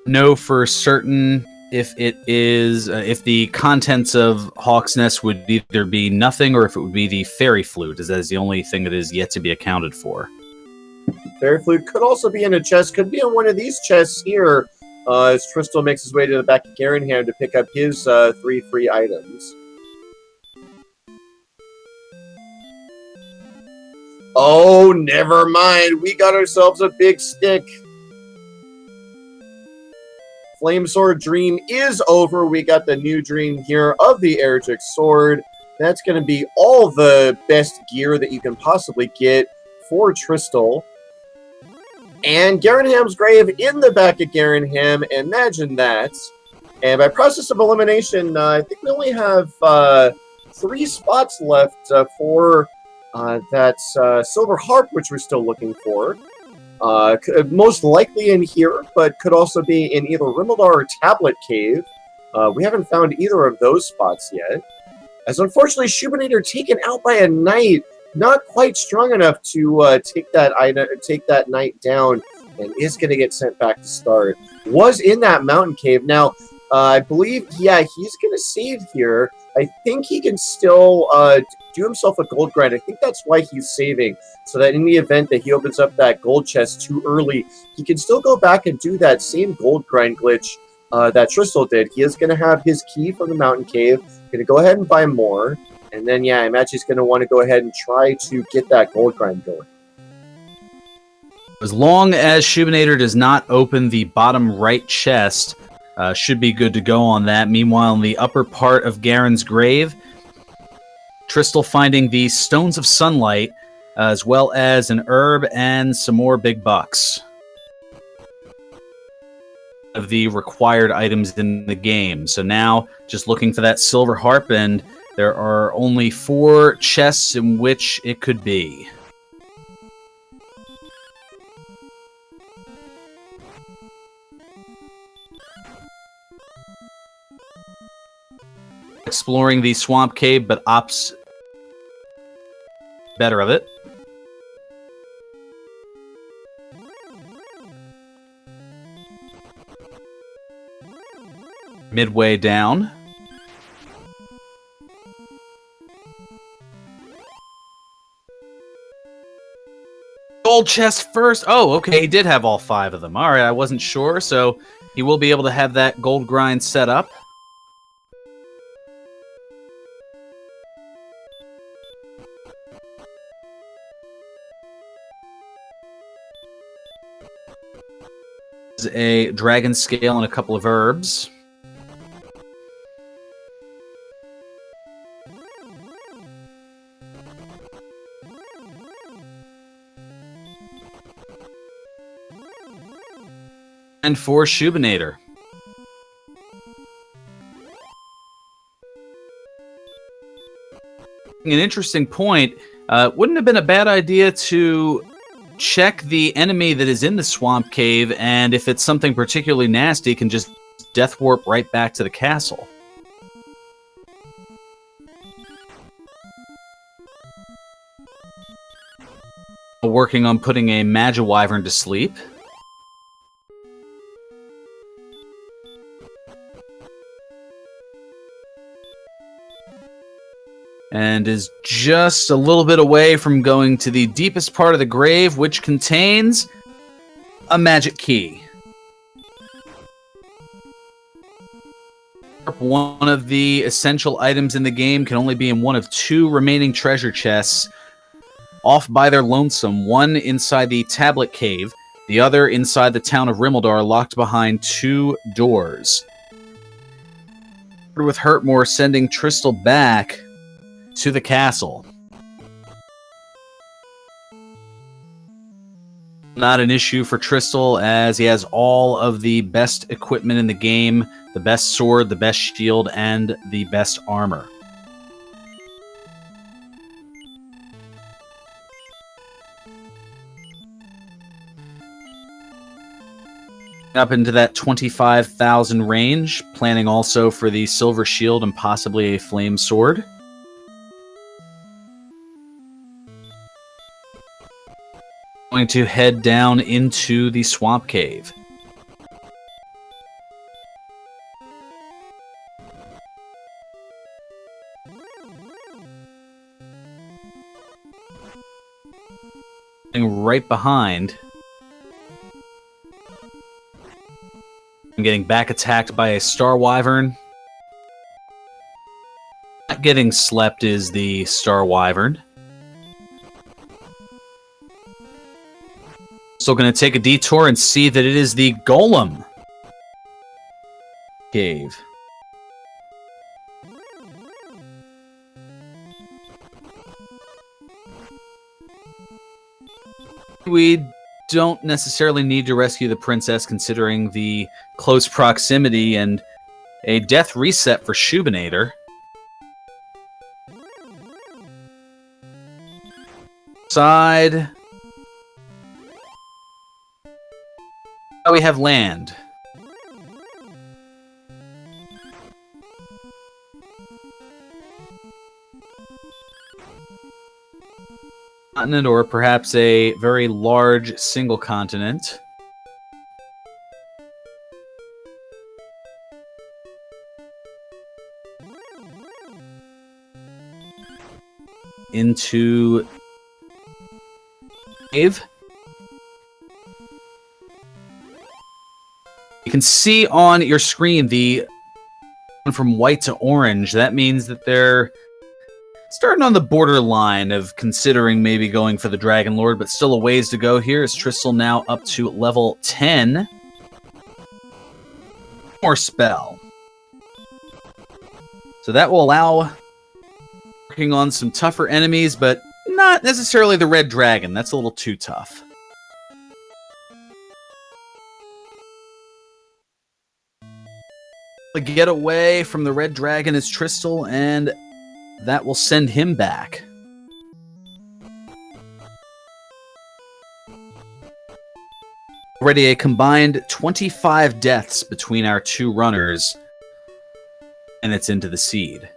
Know for certain if it is if the contents of Hawksnest would either be nothing or if it would be the fairy flute, as that is the only thing that is yet to be accounted for. Fairy flute could also be in a chest, could be in one of these chests here, as Tristal makes his way to the back of Garenham to pick up his 3 free items. Oh, never mind. We got ourselves a big stick. Flamesword dream is over. We got the new dream here of the Eredric Sword. That's going to be all the best gear that you can possibly get for Tristal. And Garenham's grave in the back of Garenham. Imagine that. And by process of elimination, I think we only have 3 spots left for that silver harp, which we're still looking for. Most likely in here, but could also be in either Rimaldar or Tablet Cave. We haven't found either of those spots yet. As unfortunately, Shoobinator taken out by a knight, not quite strong enough to take that knight down, and is going to get sent back to start. Was in that mountain cave. Now, I believe, yeah, he's going to save here. I think he can still do himself a gold grind. I think that's why he's saving, so that in the event that he opens up that gold chest too early, he can still go back and do that same gold grind glitch that Tristal did. He is going to have his key from the mountain cave, going to go ahead and buy more, and then, yeah, I imagine he's going to want to go ahead and try to get that gold grind going. As long as Shoobinator does not open the bottom right chest, should be good to go on that. Meanwhile, in the upper part of Garen's grave, Tristal finding the Stones of Sunlight, as well as an herb and some more big bucks of the required items in the game. So now, just looking for that silver harp, and there are only 4 chests in which it could be. Exploring the swamp cave, but opts better of it. Midway down. Gold chest first. Oh, okay, he did have all 5 of them. All right, I wasn't sure, so he will be able to have that gold grind set up. A dragon scale and a couple of herbs. And for Shoobinator. An interesting point. Wouldn't have been a bad idea to check the enemy that is in the swamp cave, and if it's something particularly nasty, can just death warp right back to the castle. Working on putting a Magiwyvern to sleep. And is just a little bit away from going to the deepest part of the grave, which contains a magic key. One of the essential items in the game can only be in one of 2 remaining treasure chests, off by their lonesome, one inside the tablet cave, the other inside the town of Rimmeldar, locked behind 2 doors. With Hurtmore sending Tristal back to the castle. Not an issue for Tristal, as he has all of the best equipment in the game, the best sword, the best shield, and the best armor. Up into that 25,000 range, planning also for the silver shield and possibly a flame sword. Going to head down into the swamp cave. And right behind. I'm getting back attacked by a Star Wyvern. Not getting slept is the Star Wyvern. Still going to take a detour and see that it is the Golem cave. We don't necessarily need to rescue the princess, considering the close proximity, and a death reset for Shoobinator. Side. We have land. Continent, or perhaps a very large single continent. Into cave. You can see on your screen the from white to orange. That means that they're starting on the borderline of considering maybe going for the Dragon Lord, but still a ways to go here. Is Tristal now up to level 10? more spell. So that will allow working on some tougher enemies, but not necessarily the red dragon. That's a little too tough. Get away from the red dragon is Tristal, and that will send him back. Already a combined 25 deaths between our two runners, and it's into the seed.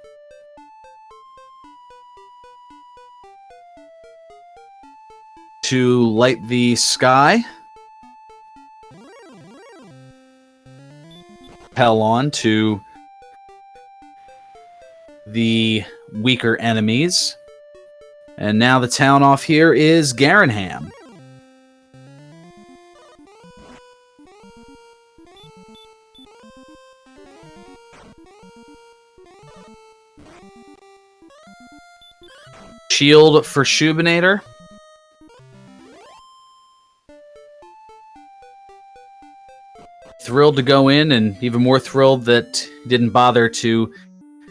To light the sky, propel on to the weaker enemies. And now the town off here is Garanham. Shield for Shoobinator. Thrilled to go in, and even more thrilled that he didn't bother to,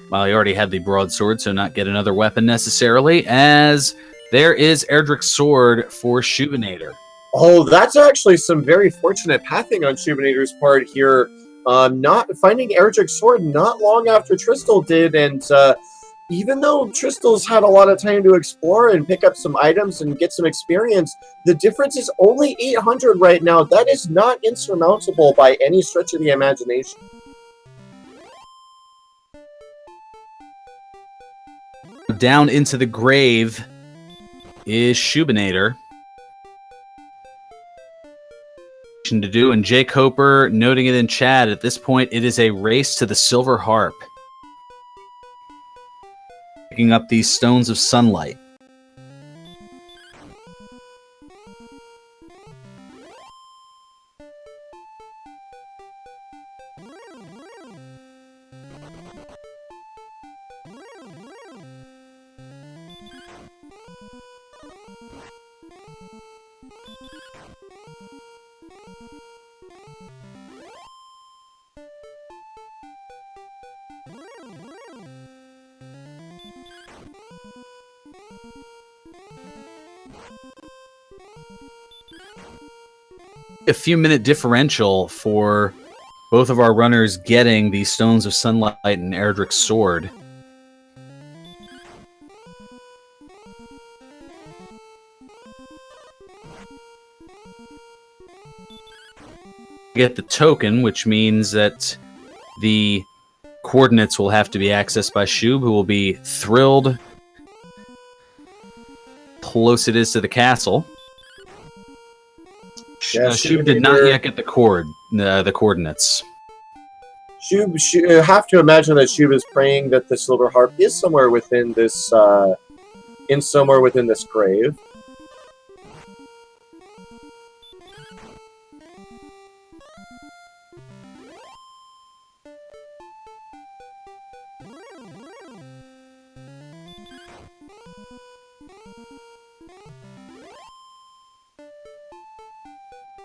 well, he already had the broadsword, so not get another weapon necessarily, as there is Erdrick's sword for Shoobinator. Oh, that's actually some very fortunate pathing on Shoobinator's part here. Not finding Erdrick's sword not long after Tristal did, and even though Tristal's had a lot of time to explore and pick up some items and get some experience, the difference is only 800 right now. That is not insurmountable by any stretch of the imagination. Down into the grave is Shoobinator. To do, and Jake Hoper noting it in chat, at this point it is a race to the Silver Harp. Picking up these stones of sunlight. A few minute differential for both of our runners getting the Stones of Sunlight and Erdrick's sword. Get the token, which means that the coordinates will have to be accessed by Shoob, who will be thrilled close it is to the castle. Yeah, Shoob did not yet get the coordinates. Shoob, have to imagine that Shoob is praying that the Silver Harp is somewhere within this, grave.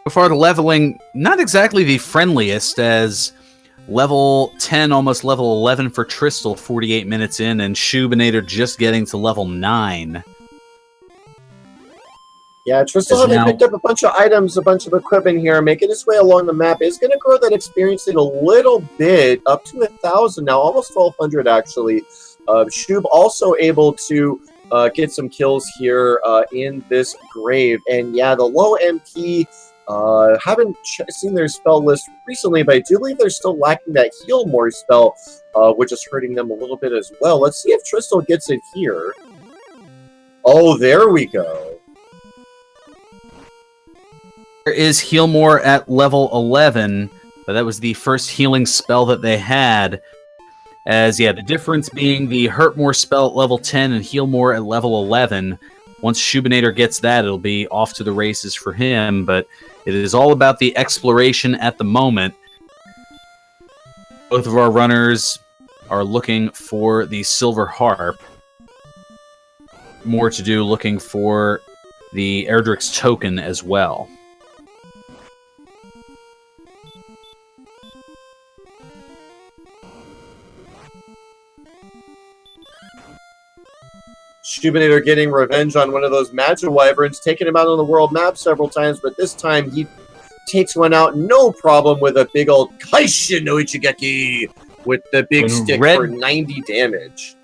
So far, the leveling, not exactly the friendliest, as level 10, almost level 11 for Tristal, 48 minutes in, and Shoobinator just getting to level 9. Yeah, Tristal having picked up a bunch of items, a bunch of equipment here, making his way along the map, is going to grow that experience in a little bit, up to 1,000 now, almost 1,200 actually. Shoob also able to get some kills here in this grave, and yeah, the low MP... haven't seen their spell list recently, but I do believe they're still lacking that Heal More spell, which is hurting them a little bit as well. Let's see if Tristal gets it here. Oh, there we go. There is Heal More at level 11, but that was the first healing spell that they had. As, yeah, the difference being the Hurt More spell at level 10 and Heal More at level 11. Once Shoobinator gets that, it'll be off to the races for him, but it is all about the exploration at the moment. Both of our runners are looking for the Silver Harp. More to do looking for the Erdrick's token as well. Shoobinator getting revenge on one of those Magic Wyverns, taking him out on the world map several times, but this time he takes one out no problem with a big old Kaishin no Ichigeki with the big stick for 90 damage.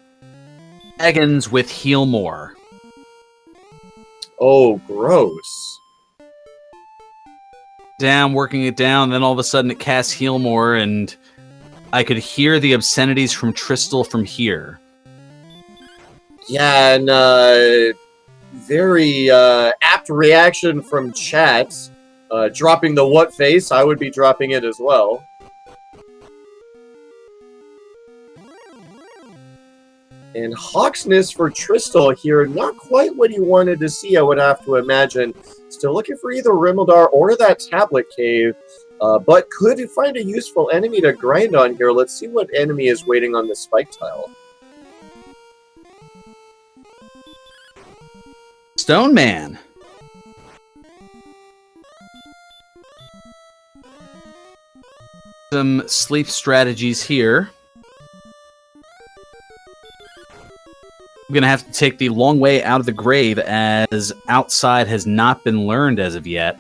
Dragons with heal more. Oh, gross. Down, working it down, then all of a sudden it casts heal more, and I could hear the obscenities from Tristal from here. Yeah, and very apt reaction from chat. Dropping the what face, I would be dropping it as well. And Hawksness for Tristal here, not quite what he wanted to see, I would have to imagine. Still looking for either Rimmildar or that Tablet Cave, but could find a useful enemy to grind on here. Let's see what enemy is waiting on the spike tile. Stone Man. Some sleep strategies here. I'm going to have to take the long way out of the grave, as outside has not been learned as of yet.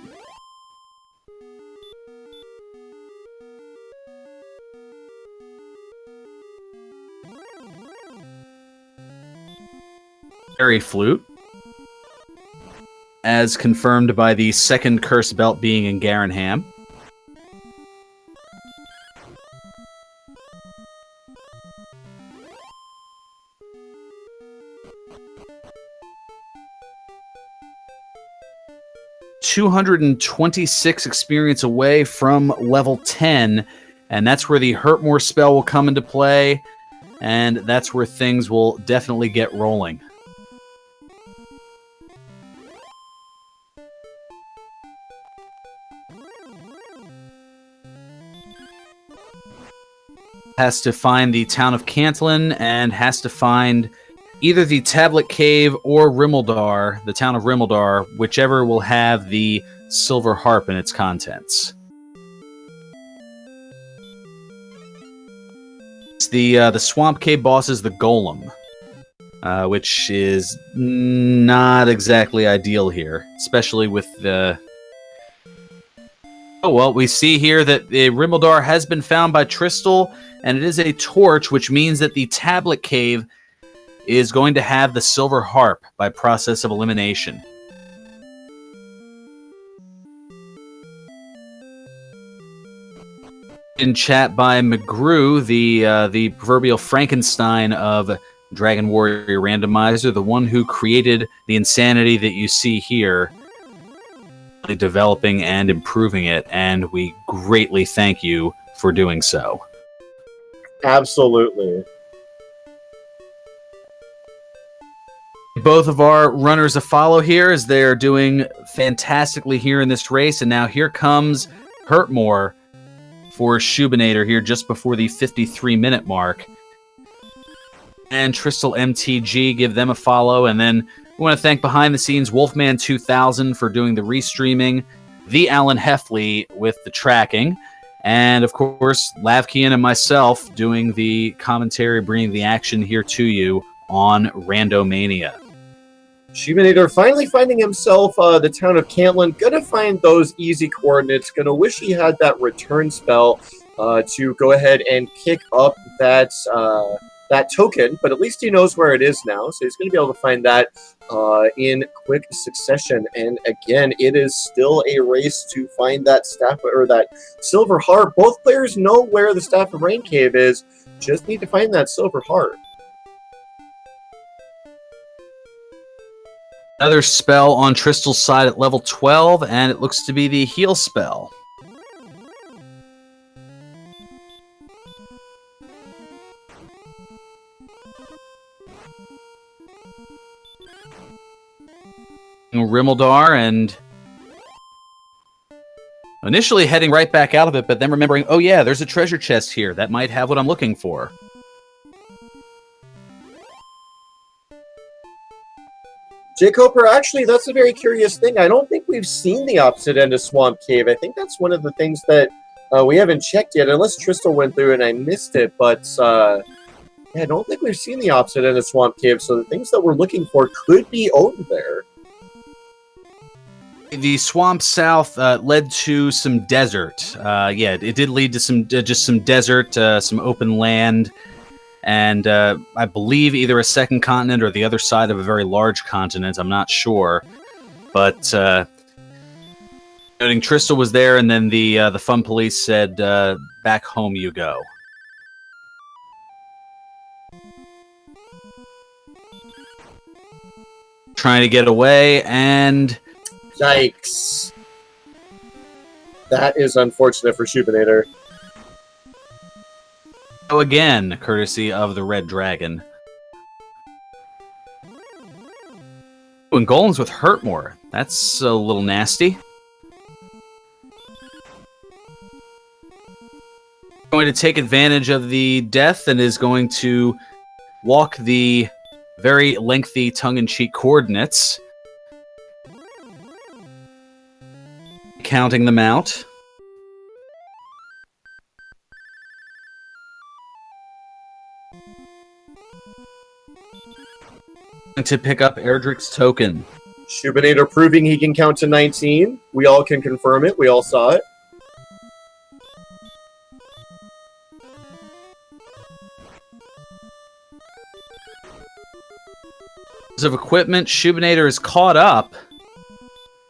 Fairy Flute, as confirmed by the second Curse Belt being in Garenham. $226 experience away from level 10, and that's where the Hurt More spell will come into play, and that's where things will definitely get rolling. Has to find the town of Cantlin, and has to find either the Tablet Cave or Rimmildar, the town of Rimmildar, whichever will have the Silver Harp in its contents. The Swamp Cave boss is the Golem, which is not exactly ideal here, especially with the... Oh, well, we see here that the Rimmildar has been found by Tristal, and it is a torch, which means that the Tablet Cave is going to have the Silver Harp by process of elimination. In chat by McGrew, the proverbial Frankenstein of Dragon Warrior Randomizer, the one who created the insanity that you see here, developing and improving it, and we greatly thank you for doing so. Absolutely. Both of our runners a follow here, as they're doing fantastically here in this race, and now here comes Hurtmore for Shoobinator here just before the 53-minute mark. And TristalMTG, give them a follow, and then we want to thank behind the scenes Wolfman 2000 for doing the restreaming, the Alan Heffley with the tracking, and of course Lavkian and myself doing the commentary, bringing the action here to you on Randomania. Shoobinator finally finding himself the town of Cantlin. Gonna find those easy coordinates. Gonna wish he had that return spell to go ahead and pick up that that token, but at least he knows where it is now, so he's going to be able to find that in quick succession. And again, it is still a race to find that staff or that Silver Harp. Both players know where the Staff of Rain Cave is, just need to find that Silver Harp. Another spell on Tristal's side at level 12, and it looks to be the heal spell. Rimmildar, and initially heading right back out of it, but then remembering, oh yeah, there's a treasure chest here. That might have what I'm looking for. Jake Hopper, actually, that's a very curious thing. I don't think we've seen the opposite end of Swamp Cave. I think that's one of the things that We haven't checked yet, unless Tristal went through and I missed it, but yeah, I don't think we've seen the opposite in a swamp cave, so the things that we're looking for could be owned there. The swamp south led to some desert. Yeah, it did lead to some just some desert, some open land, and I believe either a second continent or the other side of a very large continent. I'm not sure, but noting Tristal was there, and then the fun police said, "Back home you go." Trying to get away, and yikes! That is unfortunate for Shoobinator. go again, courtesy of the Red Dragon. Ooh, and Golems with Hurtmore. That's a little nasty. Going to take advantage of the death and is going to walk the very lengthy tongue-in-cheek coordinates. Counting them out. To pick up Erdrick's token. Shoobinator proving he can count to 19. We all can confirm it. We all saw it. Of equipment, Shoobinator is caught up.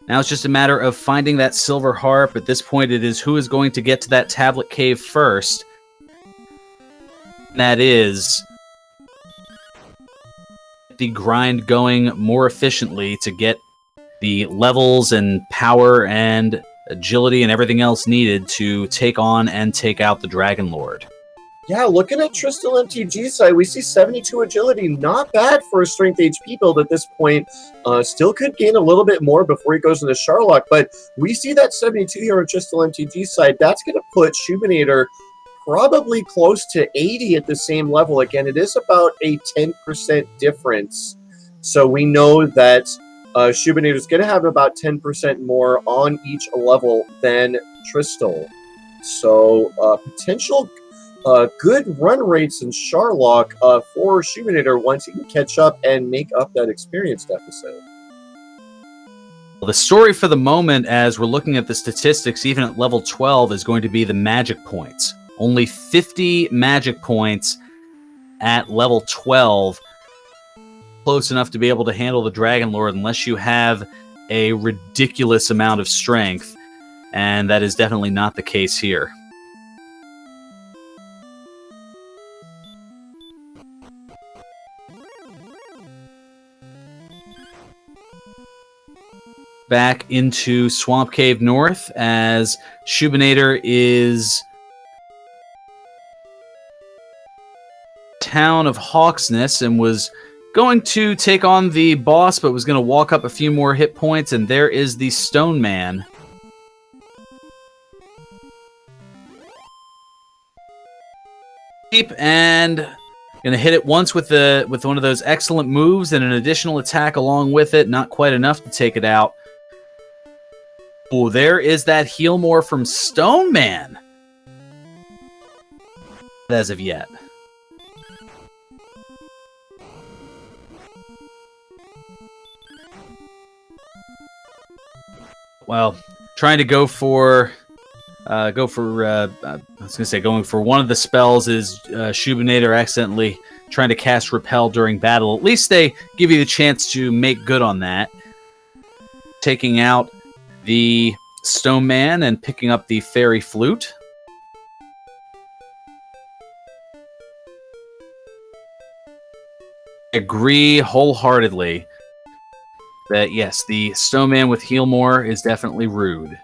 Now it's just a matter of finding that silver harp. At this point, it is who is going to get to that tablet cave first. And that is the grind going more efficiently to get the levels and power and agility and everything else needed to take on and take out the Dragon Lord. Yeah, looking at TristalMTG side, we see 72 agility. Not bad for a strength HP build at this point. Still could gain a little bit more before he goes into Sharlock, but we see that 72 here on TristalMTG side. That's going to put Shoobinator probably close to 80 at the same level. Again, it is about a 10% difference. So we know that Shoobinator is going to have about 10% more on each level than Tristal. So potential good run rates in Sharlock for Shoobinator once he can catch up and make up that experience deficit. Well, the story for the moment, as we're looking at the statistics, even at level 12, is going to be the magic points. Only 50 magic points at level 12. Close enough to be able to handle the Dragon Lord unless you have a ridiculous amount of strength. And that is definitely not the case here. Back into Swamp Cave North as Shoobinator is town of Hawksness and was going to take on the boss, but was going to walk up a few more hit points, and there is the Stone Man. And going to hit it once with one of those excellent moves and an additional attack along with it. Not quite enough to take it out. Oh, there is that heal more from Stone Man. As of yet. Well, trying to going for one of the spells is Shoobinator accidentally trying to cast Repel during battle. At least they give you the chance to make good on that. Taking out the Stone Man and picking up the Fairy Flute. I agree wholeheartedly that, yes, the Stone Man with Heal More is definitely rude.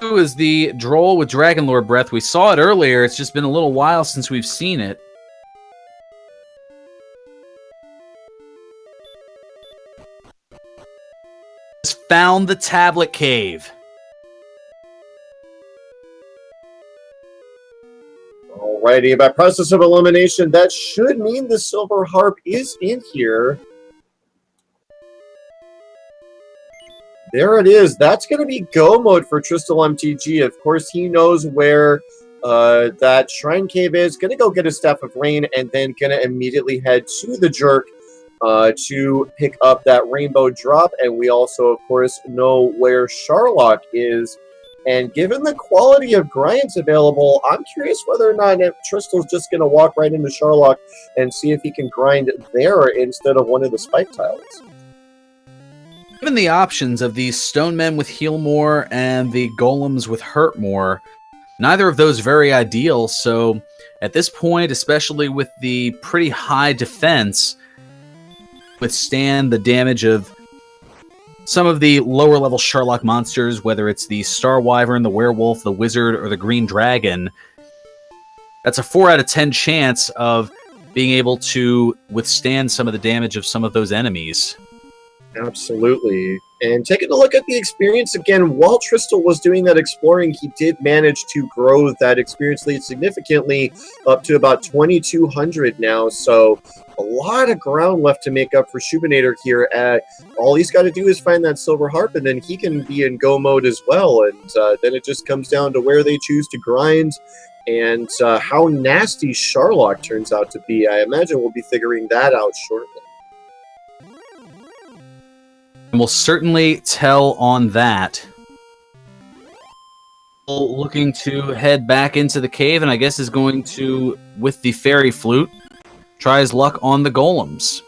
Who is the Droll with Dragon Lord Breath? We saw it earlier. It's just been a little while since we've seen it. Found the tablet cave. Alrighty, by process of elimination, that should mean the silver harp is in here. There it is. That's going to be go mode for TristalMTG. Of course, he knows where that Shrine Cave is. Going to go get a Staff of Rain and then going to immediately head to the Jerk to pick up that Rainbow Drop. And we also, of course, know where Sharlock is. And given the quality of grinds available, I'm curious whether or not Tristal's just going to walk right into Sharlock and see if he can grind there instead of one of the spike tiles. Given the options of the Stone Men with Heal More and the Golems with Hurt More, neither of those very ideal, so at this point, especially with the pretty high defense, withstand the damage of some of the lower level Sherlock monsters, whether it's the Star Wyvern, the Werewolf, the Wizard, or the Green Dragon. That's a 4 out of 10 chance of being able to withstand some of the damage of some of those enemies. Absolutely. And taking a look at the experience again, while Tristal was doing that exploring, he did manage to grow that experience lead significantly up to about 2,200 now. So a lot of ground left to make up for Shoobinator here. All he's got to do is find that Silver Harp, and then he can be in go mode as well. And then it just comes down to where they choose to grind and how nasty Sharlock turns out to be. I imagine we'll be figuring that out shortly. And we'll certainly tell on that. Looking to head back into the cave, and I guess is going to, with the Fairy Flute, try his luck on the Golems.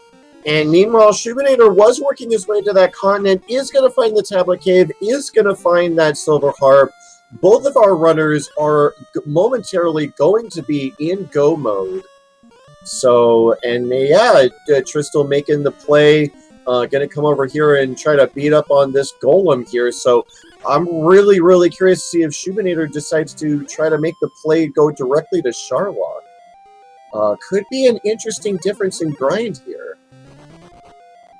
And meanwhile, Shoobinator was working his way to that continent, is going to find the Tablet Cave, is going to find that Silver Harp. Both of our runners are momentarily going to be in go mode. So, and yeah, Tristal making the play. Going to come over here and try to beat up on this Golem here. So I'm really, really curious to see if Shoobinator decides to try to make the play go directly to Sharlock. Could be an interesting difference in grind here.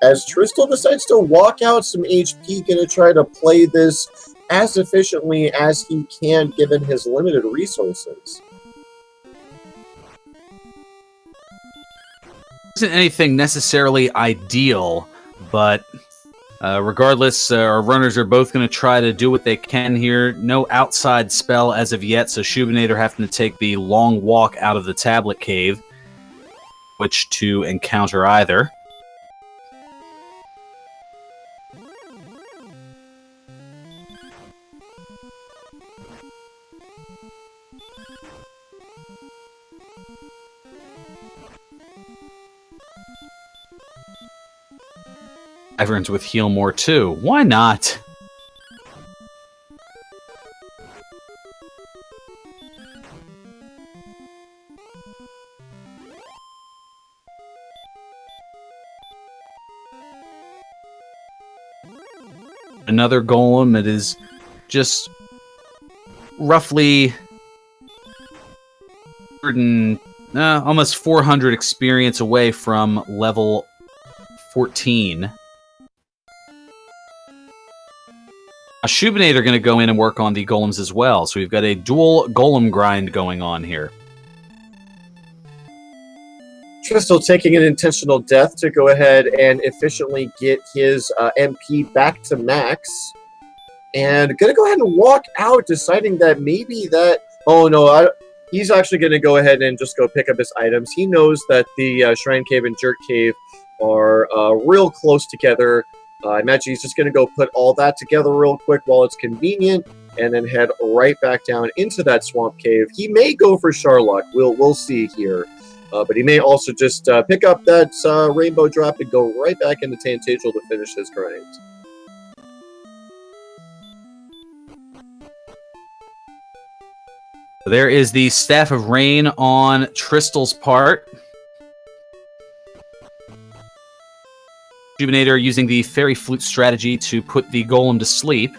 As Tristal decides to walk out some HP, going to try to play this as efficiently as he can given his limited resources. Isn't anything necessarily ideal, but regardless, our runners are both going to try to do what they can here. No outside spell as of yet, so Shoobinator having to take the long walk out of the Tablet Cave, which to encounter either. Wyverns with Heal More too. Why not? Another Golem. It is just roughly almost 400 experience away from level 14. Shoobinator going to go in and work on the Golems as well. So we've got a dual Golem grind going on here. Tristal taking an intentional death to go ahead and efficiently get his MP back to max. And going to go ahead and walk out, deciding that maybe that... Oh, no, he's actually going to go ahead and just go pick up his items. He knows that the Shrine Cave and Jerk Cave are real close together. I imagine he's just going to go put all that together real quick while it's convenient, and then head right back down into that Swamp Cave. He may go for Sharlock. We'll see here. But he may also just pick up that Rainbow Drop and go right back into Tantagel to finish his grind. There is the Staff of Rain on Tristal's part. Shoobinator using the Fairy Flute strategy to put the Golem to sleep.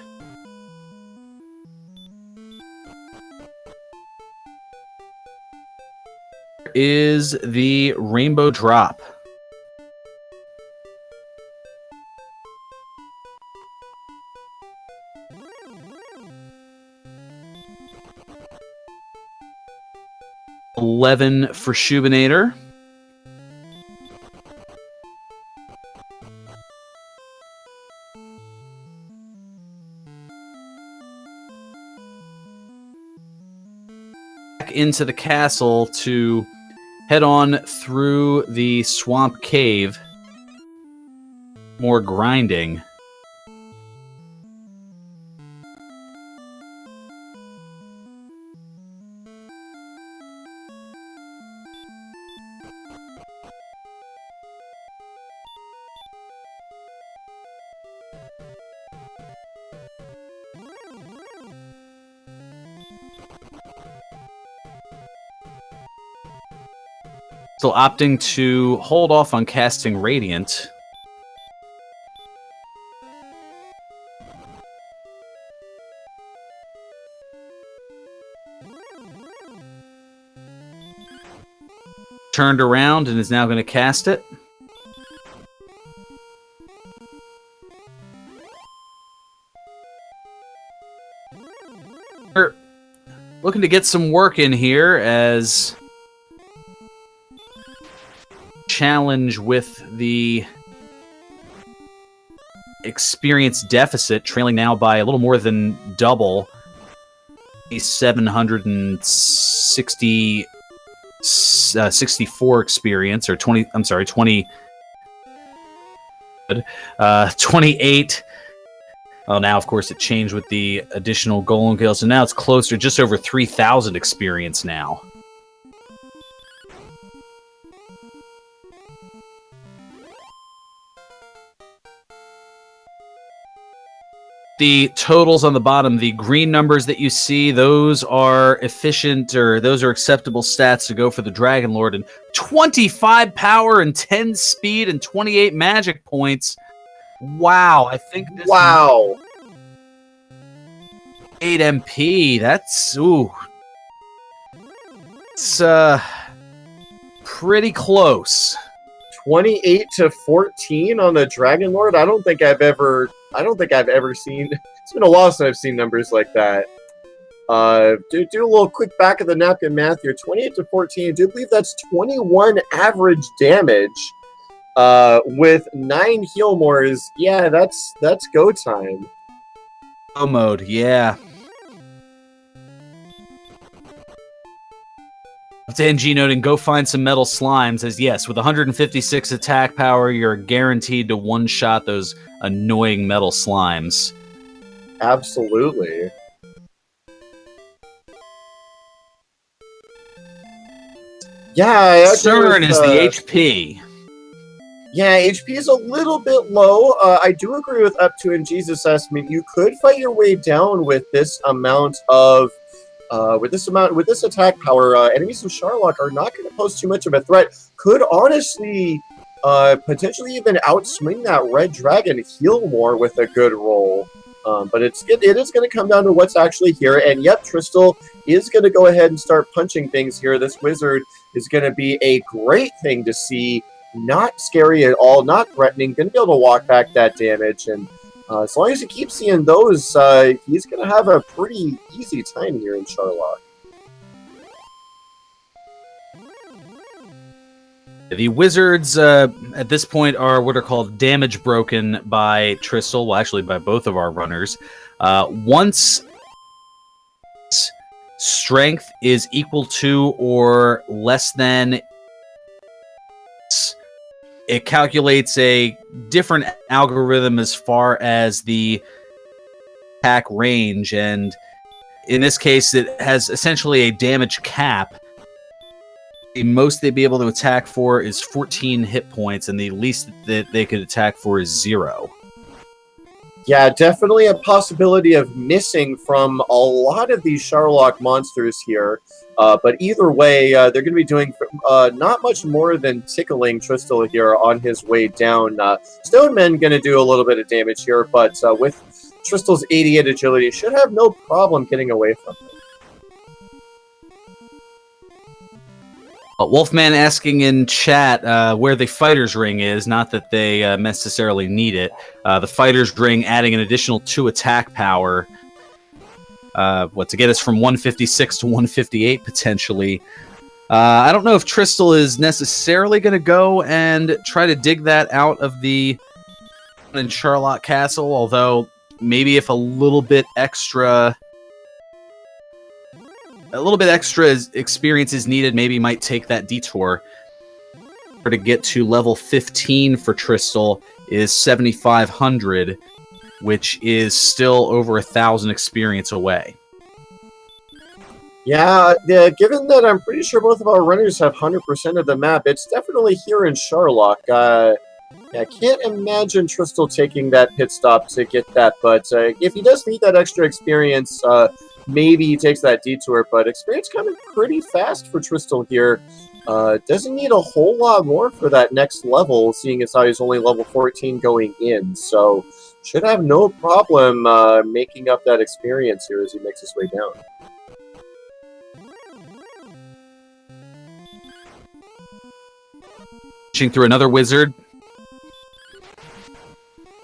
Is the Rainbow Drop. $11 for Shoobinator. into the castle to head on through the swamp cave. More grinding. Still opting to hold off on casting Radiant. Turned around and is now going to cast it. We're looking to get some work in here as challenge with the experience deficit, trailing now by a little more than double. 760 64 experience, or 20, I'm sorry, 20, 28. Oh, now, of course, it changed with the additional golem kills, so now it's closer, just over 3,000 experience now. The totals on the bottom, the green numbers that you see, those are efficient, or those are acceptable stats to go for the Dragon Lord. And 25 power and 10 speed and 28 magic points. Wow, I think this... Wow. 8 MP, that's... Ooh. It's, pretty close. 28 to 14 on the Dragon Lord. I don't think I've ever seen. It's been a while since I've seen numbers like that. Do a little quick back of the napkin math here. 28 to 14. I do believe that's 21 average damage. With 9 heal mores. Yeah, that's go time. Go mode, yeah. To NG noting, go find some metal slimes, as yes, with 156 attack power, you're guaranteed to one-shot those annoying metal slimes. Absolutely. Yeah, CERN is the HP. Yeah, HP is a little bit low. I do agree with Up to NG's assessment. You could fight your way down with this amount of with this attack power. Enemies of Sharlock are not going to pose too much of a threat. Could honestly potentially even outswing that red dragon heal more with a good roll. But it is going to come down to what's actually here. And yep, Tristal is going to go ahead and start punching things here. This wizard is going to be a great thing to see. Not scary at all, not threatening. Going to be able to walk back that damage. And as long as he keeps seeing those, he's going to have a pretty easy time here in Sharlock. The wizards at this point are what are called damage broken by Tristal, well, actually by both of our runners. Once strength is equal to or less than, it calculates a different algorithm as far as the attack range, and in this case it has essentially a damage cap. The most they'd be able to attack for is 14 hit points, and the least that they could attack for is 0. Yeah, definitely a possibility of missing from a lot of these Sharlock monsters here. But either way, they're going to be doing not much more than tickling Tristal here on his way down. Stoneman going to do a little bit of damage here, but with Tristal's 88 agility, should have no problem getting away from him. Wolfman asking in chat where the Fighter's Ring is, not that they necessarily need it. The Fighter's Ring adding an additional 2 attack power. To get us from 156 to 158, potentially. I don't know if Tristal is necessarily going to go and try to dig that out of the in Sharlock Castle, although maybe if a little bit extra a little bit extra experience is needed. Maybe might take that detour. To get to level 15 for Tristal is 7,500, which is still over 1,000 experience away. Yeah, given that I'm pretty sure both of our runners have 100% of the map, it's definitely here in Sharlock. I can't imagine Tristal taking that pit stop to get that, but if he does need that extra experience, maybe he takes that detour, but experience coming pretty fast for Tristal here. Doesn't need a whole lot more for that next level, seeing as how he's only level 14 going in, so should have no problem making up that experience here as he makes his way down. Pushing through another wizard.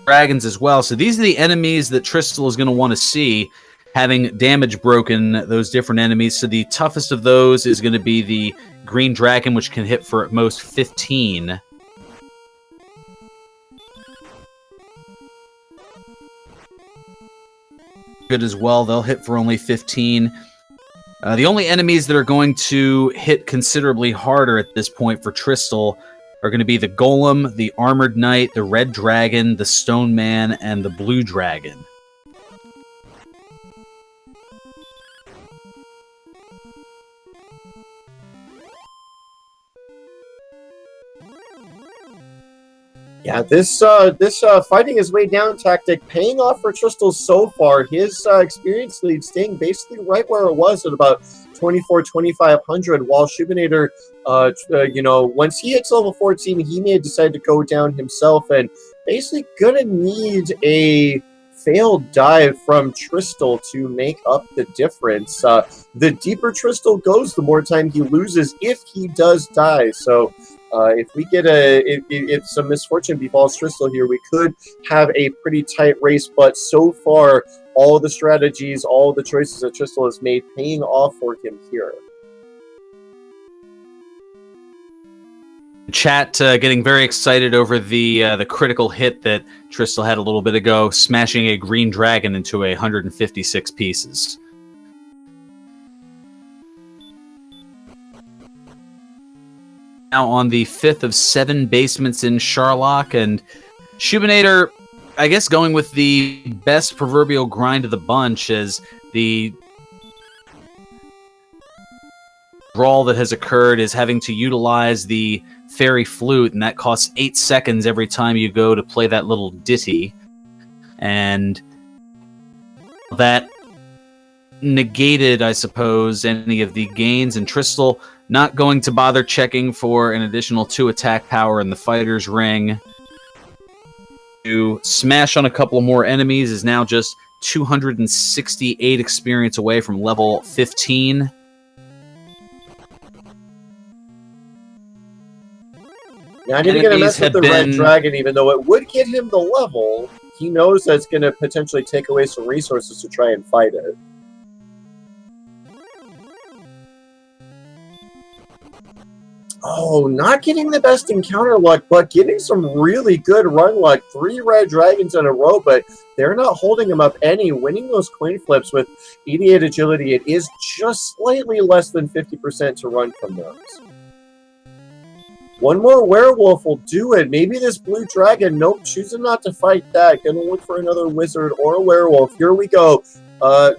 Dragons as well. So these are the enemies that Tristal is going to want to see, having damage broken those different enemies. So the toughest of those is going to be the green dragon, which can hit for at most 15. Good as well. They'll hit for only 15. The only enemies that are going to hit considerably harder at this point for Tristal are going to be the Golem, the Armored Knight, the Red Dragon, the Stone Man, and the Blue Dragon. Yeah, this fighting his way down tactic paying off for Tristal so far. His experience lead staying basically right where it was at about 2,500, while Shoobinator, once he hits level 14, he may decide to go down himself and basically gonna need a failed dive from Tristal to make up the difference. The deeper Tristal goes, the more time he loses if he does die. So if we get if some misfortune befalls Tristal here, we could have a pretty tight race. But so far, all the strategies, all the choices that Tristal has made, paying off for him here. Chat getting very excited over the critical hit that Tristal had a little bit ago, smashing a green dragon into 156 pieces. Now on the 5th of 7 basements in Sharlock, and Shoobinator, I guess, going with the best proverbial grind of the bunch, as the brawl that has occurred is having to utilize the fairy flute, and that costs 8 seconds every time you go to play that little ditty, and that negated, I suppose, any of the gains, and Tristal not going to bother checking for an additional 2 attack power in the fighter's ring. To smash on a couple more enemies is now just 268 experience away from level 15. Not even going to mess with the Red Dragon, even though it would get him the level. He knows that's going to potentially take away some resources to try and fight it. Oh, not getting the best encounter luck, but getting some really good run luck. 3 red dragons in a row, but they're not holding him up any. Winning those coin flips with 88 agility, it is just slightly less than 50% to run from those. One more werewolf will do it. Maybe this blue dragon. Nope, choosing not to fight that. Gonna look for another wizard or a werewolf. Here we go.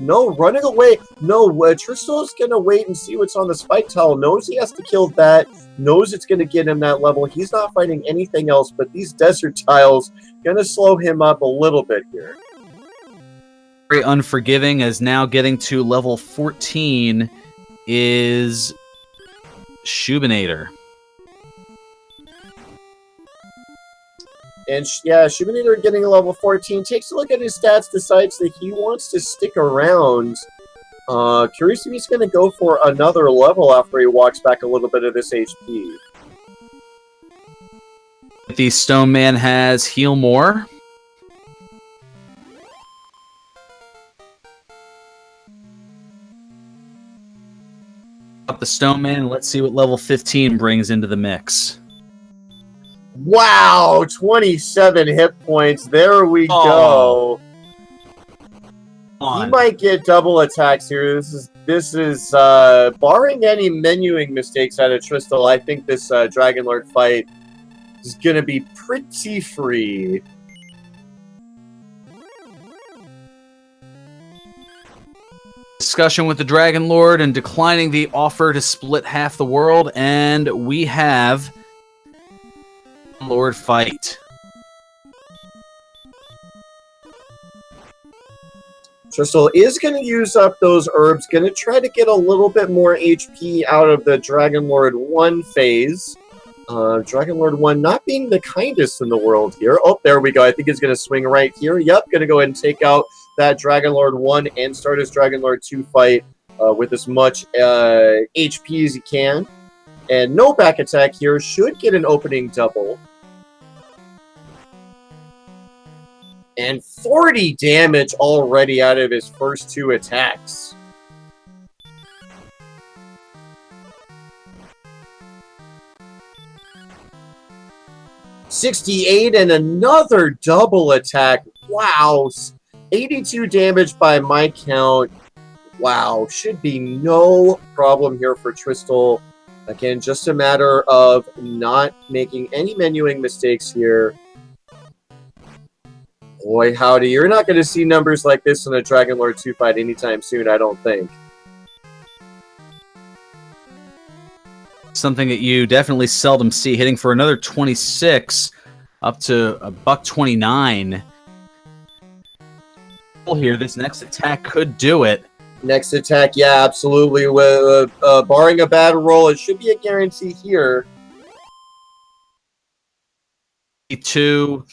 No, running away. No, Tristal's gonna wait and see what's on the spike tile. Knows he has to kill that. Knows it's gonna get him that level. He's not fighting anything else, but these desert tiles gonna slow him up a little bit here. Very unforgiving, as now getting to level 14 is Shoobinator. And yeah, Shoobinator getting a level 14, takes a look at his stats, decides that he wants to stick around. Curious if he's going to go for another level after he walks back a little bit of this HP. The Stone Man has Heal More. Up the Stone Man, let's see what level 15 brings into the mix. Wow, 27 hit points. There we go. He might get double attacks here. This is barring any menuing mistakes out of Tristal. I think this Dragon Lord fight is gonna be pretty free. Discussion with the Dragon Lord and declining the offer to split half the world, and we have Lord fight. Tristal is going to use up those herbs, going to try to get a little bit more HP out of the Dragon Lord 1 phase. Dragon Lord 1 not being the kindest in the world here. Oh, there we go. I think he's going to swing right here. Yep, going to go ahead and take out that Dragon Lord 1 and start his Dragon Lord 2 fight with as much HP as he can. And no back attack here. Should get an opening double. And 40 damage already out of his first 2 attacks. $68 and another double attack. Wow. 82 damage by my count. Wow. Should be no problem here for Tristal. Again, just a matter of not making any menuing mistakes here. Boy, howdy. You're not going to see numbers like this in a Dragon Lord 2 fight anytime soon, I don't think. Something that you definitely seldom see, hitting for another 26, up to a $129. Here, this next attack could do it. Next attack, yeah, absolutely. Barring a bad roll, it should be a guarantee here. 2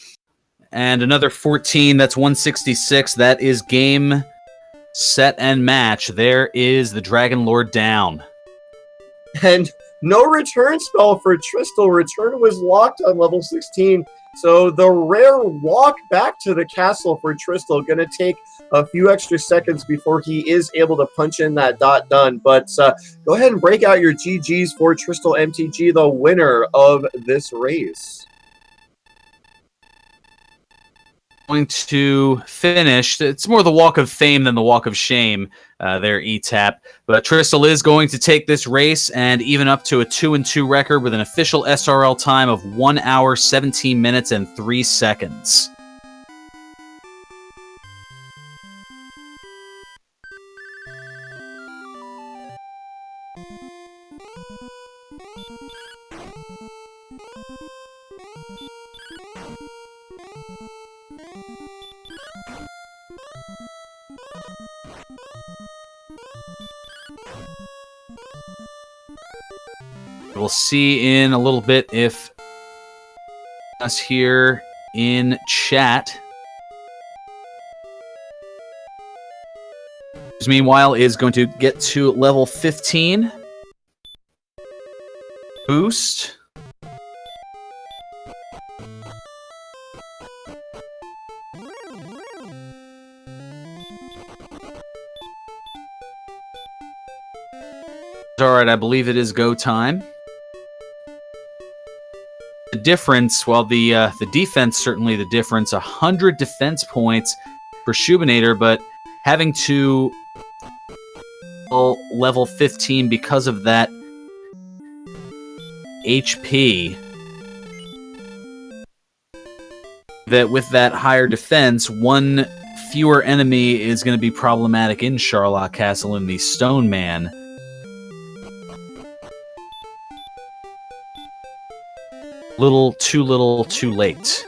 and another 14. That's 166. That is game, set, and match. There is the Dragon Lord down. And no return spell for Tristal. Return was locked on level 16. So the rare walk back to the castle for Tristal going to take a few extra seconds before he is able to punch in that dot done. But go ahead and break out your GGs for TristalMTG, the winner of this race. Going to finish. It's more the walk of fame than the walk of shame there, ETAP. But Tristal is going to take this race and even up to a 2-2 record with an official SRL time of 1 hour, 17 minutes, and 3 seconds. We'll see in a little bit if us here in chat. Meanwhile, is going to get to level 15. Boost. All right, I believe it is go time. The difference, well, the defense, certainly the difference, 100 defense points for Shoobinator, but having to level 15 because of that HP, that with that higher defense, one fewer enemy is going to be problematic in Sharlock Castle in the Stone Man. Little, too late.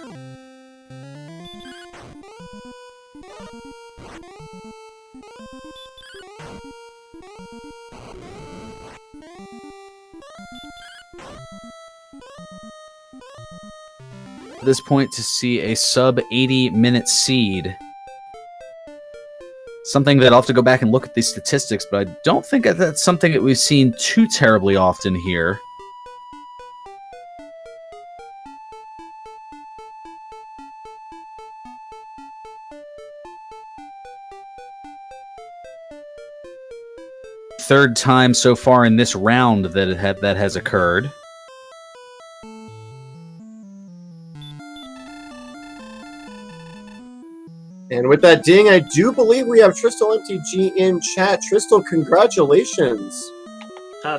At this point, to see a sub 80-minute seed. Something that I'll have to go back and look at these statistics, but I don't think that's something that we've seen too terribly often here. Third time so far in this round that that has occurred. And with that ding, I do believe we have TristalMTG in chat. Tristal, congratulations.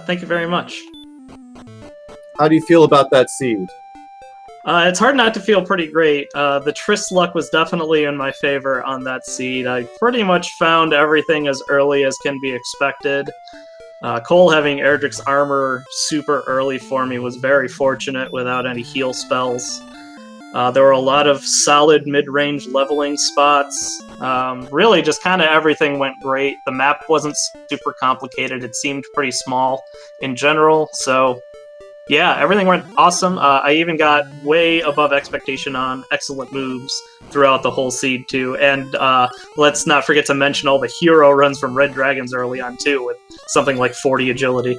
Thank you very much. How do you feel about that seed? It's hard not to feel pretty great. The Trist luck was definitely in my favor on that seed. I pretty much found everything as early as can be expected. Cole having Erdrick's armor super early for me was very fortunate without any heal spells. There were a lot of solid mid-range leveling spots. Really, just kind of everything went great. The map wasn't super complicated. It seemed pretty small in general. So, yeah, everything went awesome. I even got way above expectation on excellent moves throughout the whole seed, too. And let's not forget to mention all the hero runs from Red Dragons early on, too, with something like 40 agility.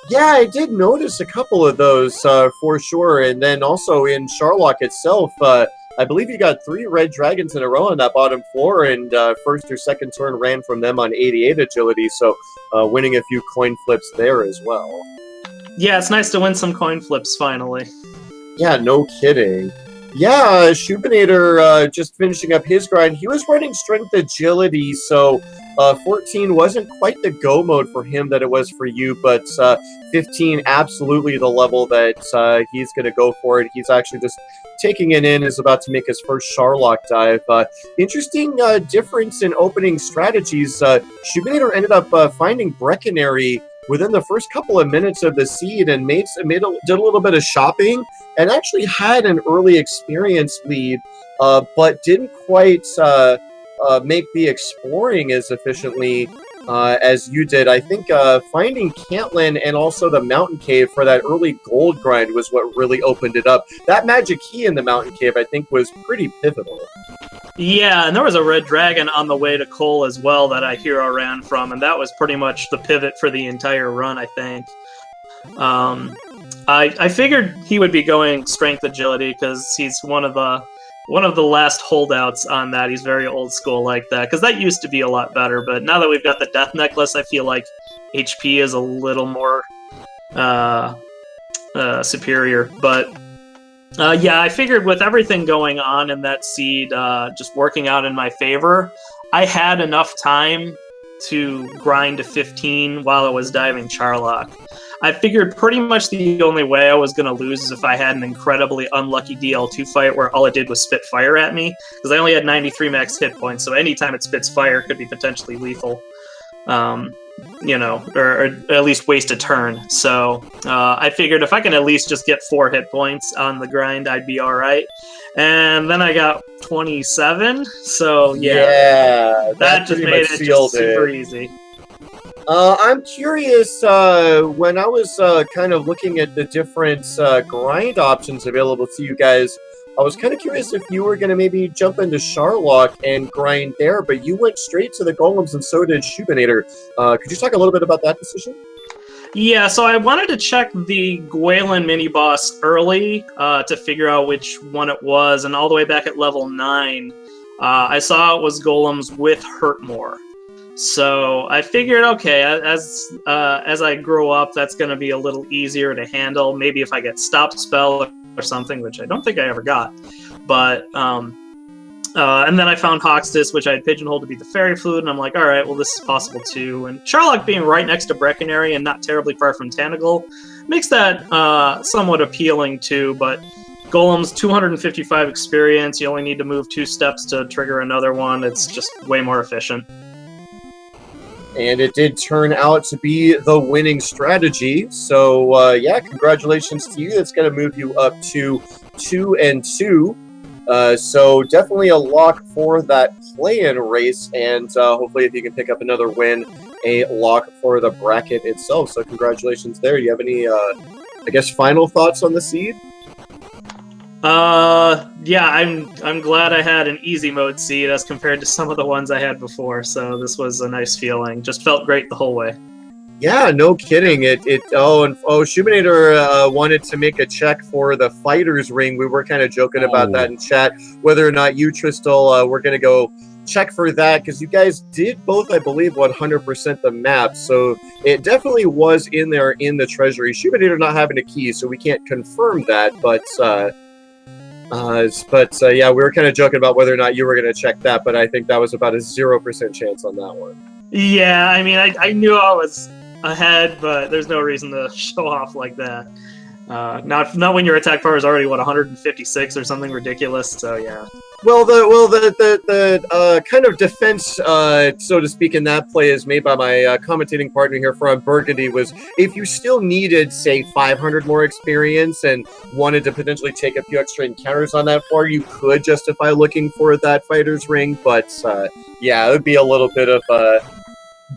Yeah, I did notice a couple of those for sure. And then also in Sharlock itself, I believe you got 3 Red Dragons in a row on that bottom floor, and first or second turn ran from them on 88 agility, so winning a few coin flips there as well. Yeah, it's nice to win some coin flips finally. Yeah, no kidding. Yeah, Shoobinator just finishing up his grind. He was running strength agility, so 14 wasn't quite the go mode for him that it was for you, but 15 absolutely the level that he's going to go for it. He's actually just taking it in, is about to make his first Sharlock dive. Interesting difference in opening strategies. Shoobinator ended up finding Breckenary within the first couple of minutes of the seed and did a little bit of shopping and actually had an early experience lead, but didn't quite make the exploring as efficiently as you did. I think finding Cantlin and also the Mountain Cave for that early gold grind was what really opened it up. That magic key in the Mountain Cave, I think, was pretty pivotal. Yeah, and there was a Red Dragon on the way to Cole as well that I hero ran from, and that was pretty much the pivot for the entire run, I think. I figured he would be going strength agility because he's one of the last holdouts on that. He's very old school like that, because that used to be a lot better, but now that we've got the Death Necklace, I feel like HP is a little more superior, but yeah, I figured with everything going on in that seed just working out in my favor, I had enough time to grind to 15 while I was diving Charlock. I figured pretty much the only way I was going to lose is if I had an incredibly unlucky DL2 fight where all it did was spit fire at me, because I only had 93 max hit points, so anytime it spits fire could be potentially lethal. You know, or at least waste a turn. So I figured if I can at least just get 4 hit points on the grind, I'd be all right. And then I got 27, so yeah that just made it just super easy. I'm curious, when I was kind of looking at the different grind options available to you guys, I was kind of curious if you were going to maybe jump into Sharlock and grind there, but you went straight to the Golems, and so did Shoobinator. Could you talk a little bit about that decision? Yeah, so I wanted to check the Gwaelin mini-boss early to figure out which one it was, and all the way back at level 9, I saw it was Golems with Hurtmore. So I figured, okay, as I grow up, that's going to be a little easier to handle. Maybe if I get Stop Spell or something, which I don't think I ever got. But and then I found Hoxtus, which I had pigeonholed to be the Fairy Flute, and I'm like, all right, well, this is possible too. And Sharlock being right next to Breckenary and not terribly far from Tanagal makes that somewhat appealing too. But Golem's 255 experience, you only need to move 2 steps to trigger another one. It's just way more efficient. And it did turn out to be the winning strategy. So, yeah, congratulations to you. That's going to move you up to 2-2. So definitely a lock for that play-in race. And hopefully if you can pick up another win, a lock for the bracket itself. So congratulations there. Do you have any, I guess, final thoughts on the seed? Yeah, I'm glad I had an easy mode seed as compared to some of the ones I had before, so this was a nice feeling. Just felt great the whole way. Yeah, no kidding. Shoobinator wanted to make a check for the Fighter's Ring. We were kind of joking about that in chat, whether or not you, Tristal, were going to go check for that, because you guys did both, I believe, 100% the map, so it definitely was in there in the treasury. Shoobinator not having a key, so we can't confirm that, but Yeah, we were kind of joking about whether or not you were going to check that, but I think that was about a 0% chance on that one. Yeah, I mean, I knew I was ahead, but there's no reason to show off like that. Not when your attack power is already 156 or something ridiculous. So yeah. Well, the kind of defense, so to speak, in that play is made by my commentating partner here from Burgundy was if you still needed, say, 500 more experience and wanted to potentially take a few extra encounters on that floor, you could justify looking for that fighter's ring. But yeah, it would be a little bit of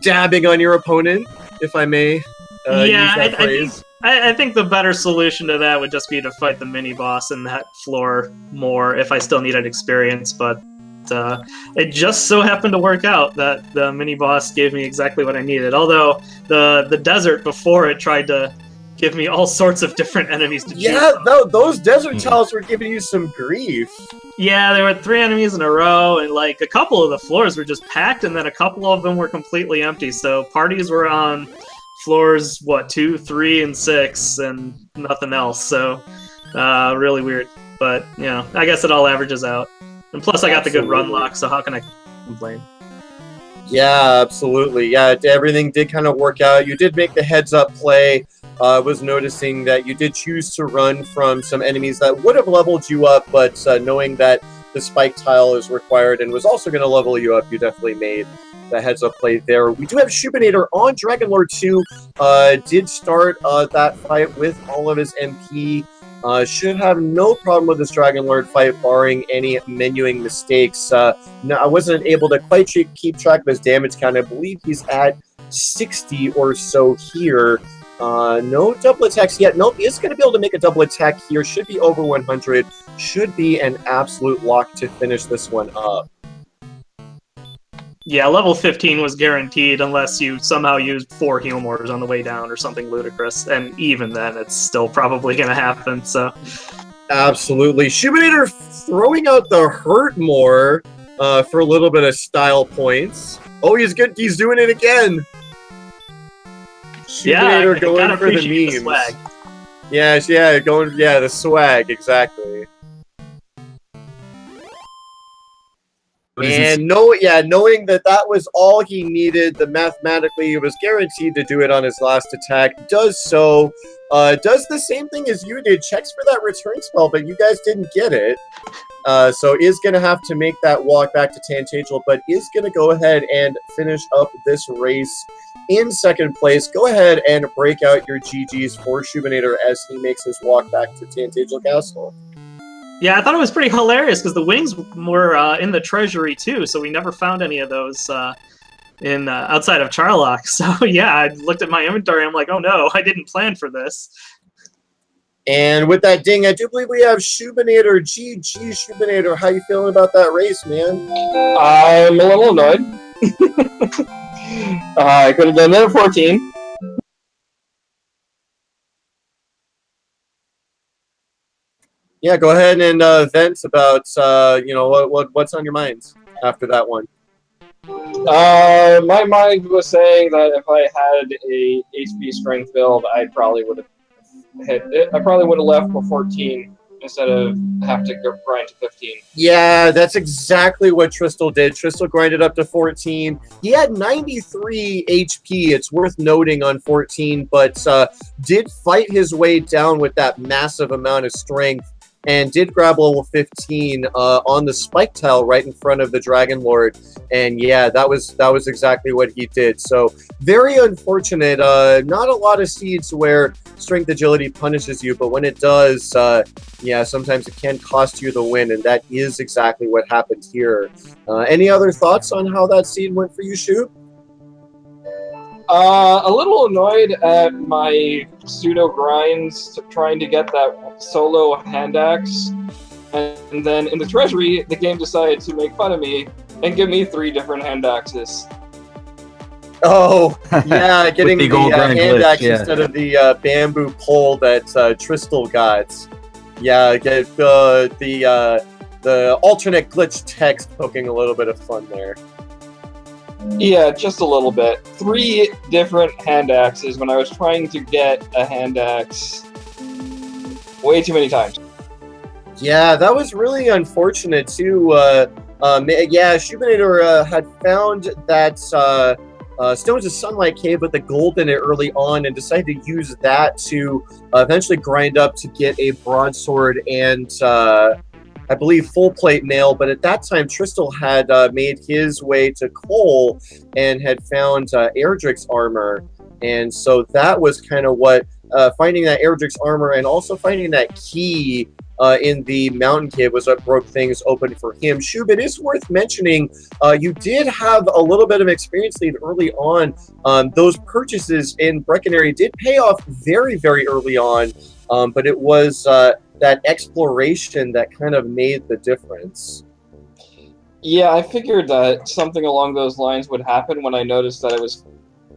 dabbing on your opponent, if I may use that phrase. I think the better solution to that would just be to fight the mini boss in that floor more if I still needed experience, but it just so happened to work out that the mini boss gave me exactly what I needed. Although the desert before it tried to give me all sorts of different enemies to choose from. Those desert tiles were giving you some grief. Yeah, there were 3 enemies in a row, and like a couple of the floors were just packed, and then a couple of them were completely empty. So parties were on floors 2, 3, and 6, and nothing else. So really weird, but you know, I guess it all averages out. And plus, I got the good run lock, so how can I complain? Yeah, absolutely. Yeah, everything did kind of work out. You did make the heads-up play. I was noticing that you did choose to run from some enemies that would have leveled you up, but knowing that the spike tile is required and was also going to level you up, you definitely made the heads-up play there. We do have Shoobinator on Dragonlord 2. Did start that fight with all of his MP. Should have no problem with this Dragonlord fight, barring any menuing mistakes. No, I wasn't able to quite keep track of his damage count. I believe he's at 60 or so here. No double attacks yet. Nope, he is going to be able to make a double attack here. Should be over 100. Should be an absolute lock to finish this one up. Yeah, level 15 was guaranteed unless you somehow used 4 Healmores on the way down or something ludicrous. And even then, it's still probably going to happen, so... Absolutely. Shoobinator throwing out the Hurt more for a little bit of style points. Oh, he's good. He's doing it again. Shoobinator going for the memes. The swag. The swag, exactly. And knowing that was all he needed, mathematically he was guaranteed to do it on his last attack. Does so. Does the same thing as you did. Checks for that return spell, but you guys didn't get it. So is going to have to make that walk back to Tantagel, but is going to go ahead and finish up this race in second place. Go ahead and break out your GGs for Shoobinator as he makes his walk back to Tantagel Castle. Yeah, I thought it was pretty hilarious because the wings were in the treasury too, so we never found any of those in outside of Charlock. So yeah, I looked at my inventory. I'm like, oh no, I didn't plan for this. And with that ding, I do believe we have Shoobinator. GG, Shoobinator. How you feeling about that race, man? I'm a little annoyed. I could have done that at 14. Yeah, go ahead and vent about what's on your minds after that one. My mind was saying that if I had a HP strength build, I probably would have hit it. I probably would have left for 14 instead of have to grind to 15. Yeah, that's exactly what Tristal did. Tristal grinded up to 14. He had 93 HP, it's worth noting, on 14, but did fight his way down with that massive amount of strength and did grab level 15 on the spike tile right in front of the Dragonlord. And yeah, that was exactly what he did. So very unfortunate. Not a lot of seeds where strength agility punishes you, but when it does, yeah, sometimes it can cost you the win, and that is exactly what happened here. Any other thoughts on how that seed went for you, Shoob? A little annoyed at my pseudo grinds trying to get that solo hand axe, and then in the treasury, the game decided to make fun of me and give me 3 different hand axes. Oh, yeah, getting the hand axe instead of the bamboo pole that Tristal got. Yeah, get the alternate glitch text poking a little bit of fun there. Yeah, just a little bit. 3 different hand axes when I was trying to get a hand axe way too many times. Yeah, that was really unfortunate too. Yeah, Shoobinator had found that Stones of Sunlight Cave with the gold in it early on, and decided to use that to eventually grind up to get a broadsword and I believe full plate mail. But at that time, Tristal had made his way to Cole and had found Erdrick's armor, and so that was kind of what finding that Erdrick's armor and also finding that key in the mountain cave was what broke things open for him. Shub, it is worth mentioning, you did have a little bit of experience lead early on. Those purchases in Breckenary did pay off very, very early on, but it was that exploration that kind of made the difference. Yeah, I figured that something along those lines would happen when I noticed that it was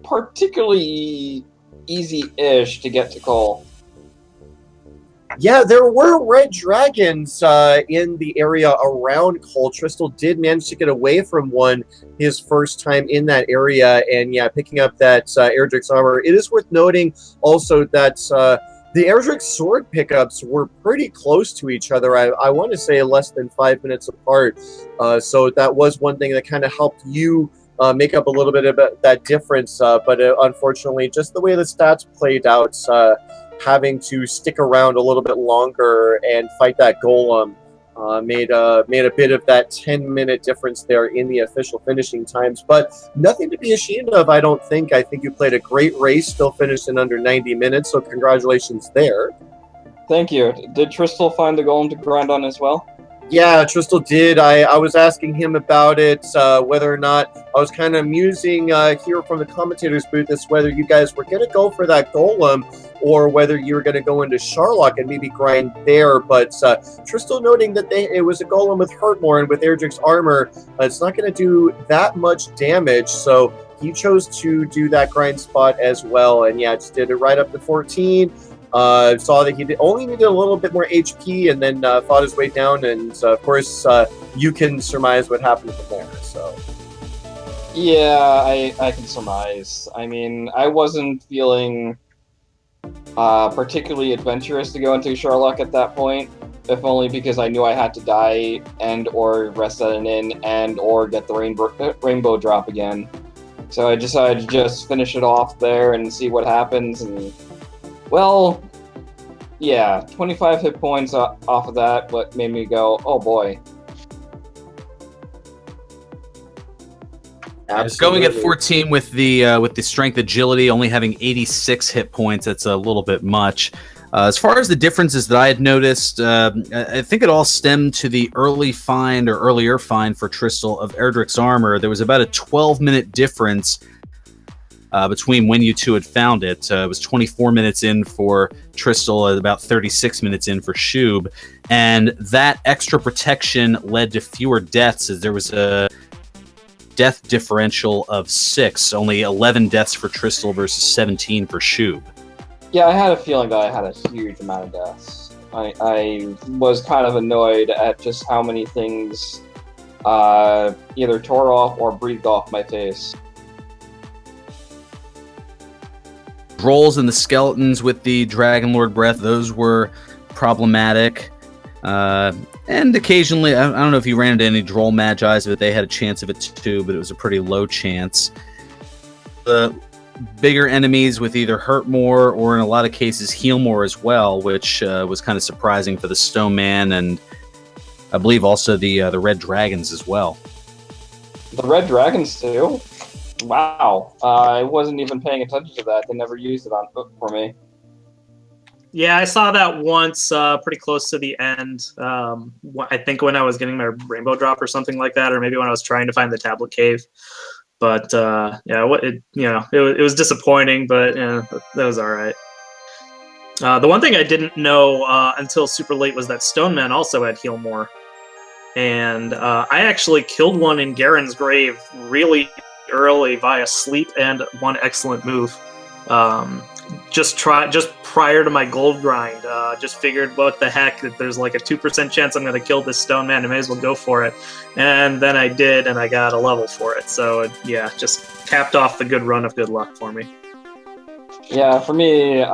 particularly easy-ish to get to Cole. Yeah, there were red dragons in the area around Cole. Tristal did manage to get away from one his first time in that area, and yeah, picking up that Erdrick's armor. It is worth noting also that the Erdrick sword pickups were pretty close to each other. I want to say less than 5 minutes apart. So that was one thing that kind of helped you make up a little bit of that difference. But unfortunately, just the way the stats played out, having to stick around a little bit longer and fight that golem made a bit of that 10-minute difference there in the official finishing times. But nothing to be ashamed of, I don't think. I think you played a great race, still finished in under 90 minutes, so congratulations there. Thank you. Did Tristal find the golem to grind on as well? Yeah, Tristal did. I was asking him about it, whether or not I was kind of musing here from the commentator's booth as whether you guys were going to go for that golem or whether you were going to go into Sharlock and maybe grind there. But Tristal noting that it was a golem with Hurtmore and with Erdrick's armor, it's not going to do that much damage. So he chose to do that grind spot as well. And yeah, just did it right up to 14. Saw that he only needed a little bit more HP, and then fought his way down, and of course you can surmise what happened from there. So yeah, I can surmise. I mean, I wasn't feeling particularly adventurous to go into Sharlock at that point, if only because I knew I had to die and or rest at an inn and or get the rainbow drop again. So I decided to just finish it off there and see what happens. And well, yeah, 25 hit points off of that, but made me go, oh boy. Absolutely. Going at 14 with the strength agility, only having 86 hit points, that's a little bit much. As far as the differences that I had noticed, I think it all stemmed to the earlier find for Tristal of Erdrick's armor. There was about a 12-minute difference between when you two had found it. It was 24 minutes in for Tristal and about 36 minutes in for Shub. And that extra protection led to fewer deaths, as there was a death differential of 6. Only 11 deaths for Tristal versus 17 for Shub. Yeah, I had a feeling that I had a huge amount of deaths. I was kind of annoyed at just how many things either tore off or breathed off my face. Rolls and the skeletons with the Dragon Lord Breath, those were problematic. And occasionally, I don't know if you ran into any Droll Magi's, but they had a chance of it too, but it was a pretty low chance. The bigger enemies with either hurt more or in a lot of cases heal more as well, which was kind of surprising for the Stone Man, and I believe also the Red Dragons as well. The Red Dragons too? Wow. I wasn't even paying attention to that. They never used it for me. Yeah, I saw that once, pretty close to the end. I think when I was getting my rainbow drop or something like that, or maybe when I was trying to find the tablet cave. But yeah, it was disappointing, but that was all right. The one thing I didn't know until super late was that Stone Man also had heal more, and I actually killed one in Garen's grave really early via sleep and one excellent move. Just prior to my gold grind, just figured, what the heck, that there's like a 2% chance I'm going to kill this Stone Man, I may as well go for it. And then I did, and I got a level for it. So yeah, just capped off the good run of good luck for me. Yeah, for me,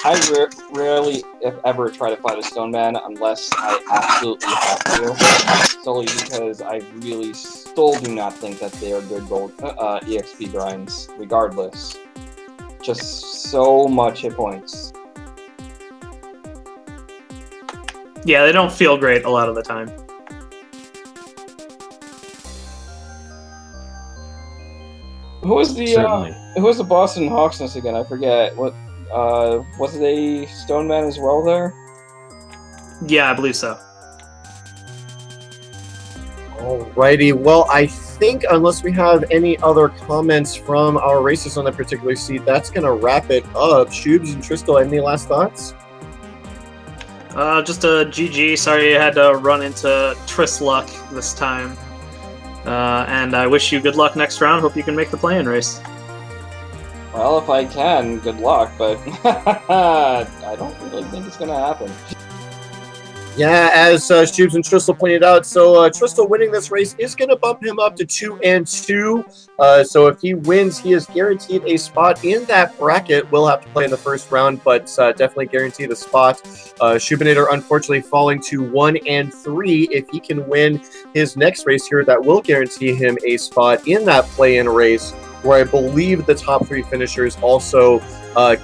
I rarely, if ever, try to fight a stone man unless I absolutely have to. Solely because I really still do not think that they are good gold EXP grinds, regardless. Just so much hit points. Yeah, they don't feel great a lot of the time. Who was Certainly. the boss in Hawksness again? I forget. What was it a stone man as well there? Yeah, I believe so. Alrighty, well, I think unless we have any other comments from our races on that particular seat, that's going to wrap it up. Shoobs and Tristal, any last thoughts? Just a GG. Sorry I had to run into Trisluck this time. And I wish you good luck next round. Hope you can make the play-in race. Well, if I can, good luck, but I don't really think it's going to happen. Yeah, as Shoobs and Tristal pointed out, so Tristal winning this race is going to bump him up to 2-2. So if he wins, he is guaranteed a spot in that bracket. We'll have to play in the first round, but definitely guaranteed a spot. Shoobinator unfortunately falling to 1-3. If he can win his next race here, that will guarantee him a spot in that play-in race, where I believe the top 3 finishers also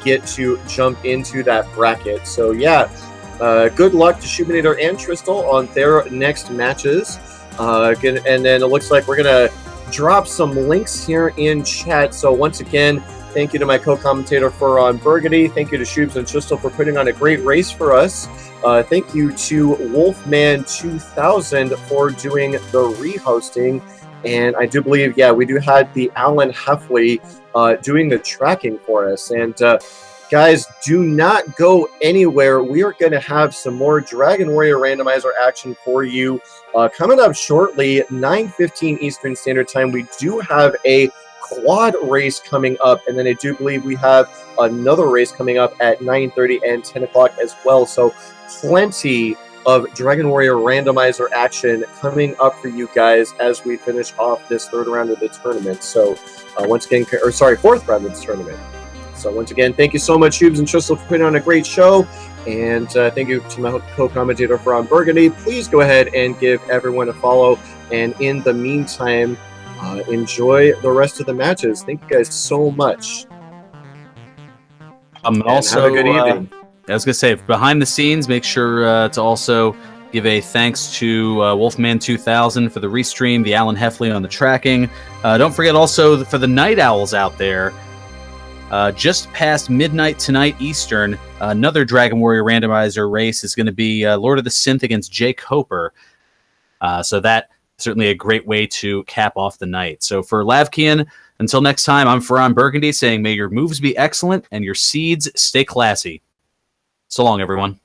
get to jump into that bracket. So yeah. Good luck to Shoobinator and Tristal on their next matches. And then it looks like we're going to drop some links here in chat. So once again, thank you to my co-commentator for Burgundy. Thank you to Shoobs and Tristal for putting on a great race for us. Thank you to Wolfman2000 for doing the re-hosting. And I do believe, yeah, we do have the Alan Heffley doing the tracking for us. And guys, do not go anywhere. We are going to have some more Dragon Warrior Randomizer action for you coming up shortly, 9:15 Eastern Standard Time. We do have a quad race coming up, and then I do believe we have another race coming up at 9:30 and 10 o'clock as well. So plenty of Dragon Warrior Randomizer action coming up for you guys as we finish off this third round of the tournament. So once again, fourth round of the tournament. So once again, thank you so much, Shoobs and Tristal, for putting on a great show. And thank you to my co-commentator from Burgundy. Please go ahead and give everyone a follow. And in the meantime, enjoy the rest of the matches. Thank you guys so much. Also, have a good evening. I was going to say, behind the scenes, make sure to also give a thanks to Wolfman2000 for the restream, the Alan Heffley on the tracking. Don't forget also for the Night Owls out there, just past midnight tonight Eastern, another Dragon Warrior Randomizer race is going to be Lord of the Synth against Jake Hoper. So that certainly a great way to cap off the night. So for Lavkian, until next time, I'm Ferran Burgundy saying may your moves be excellent and your seeds stay classy. So long, everyone.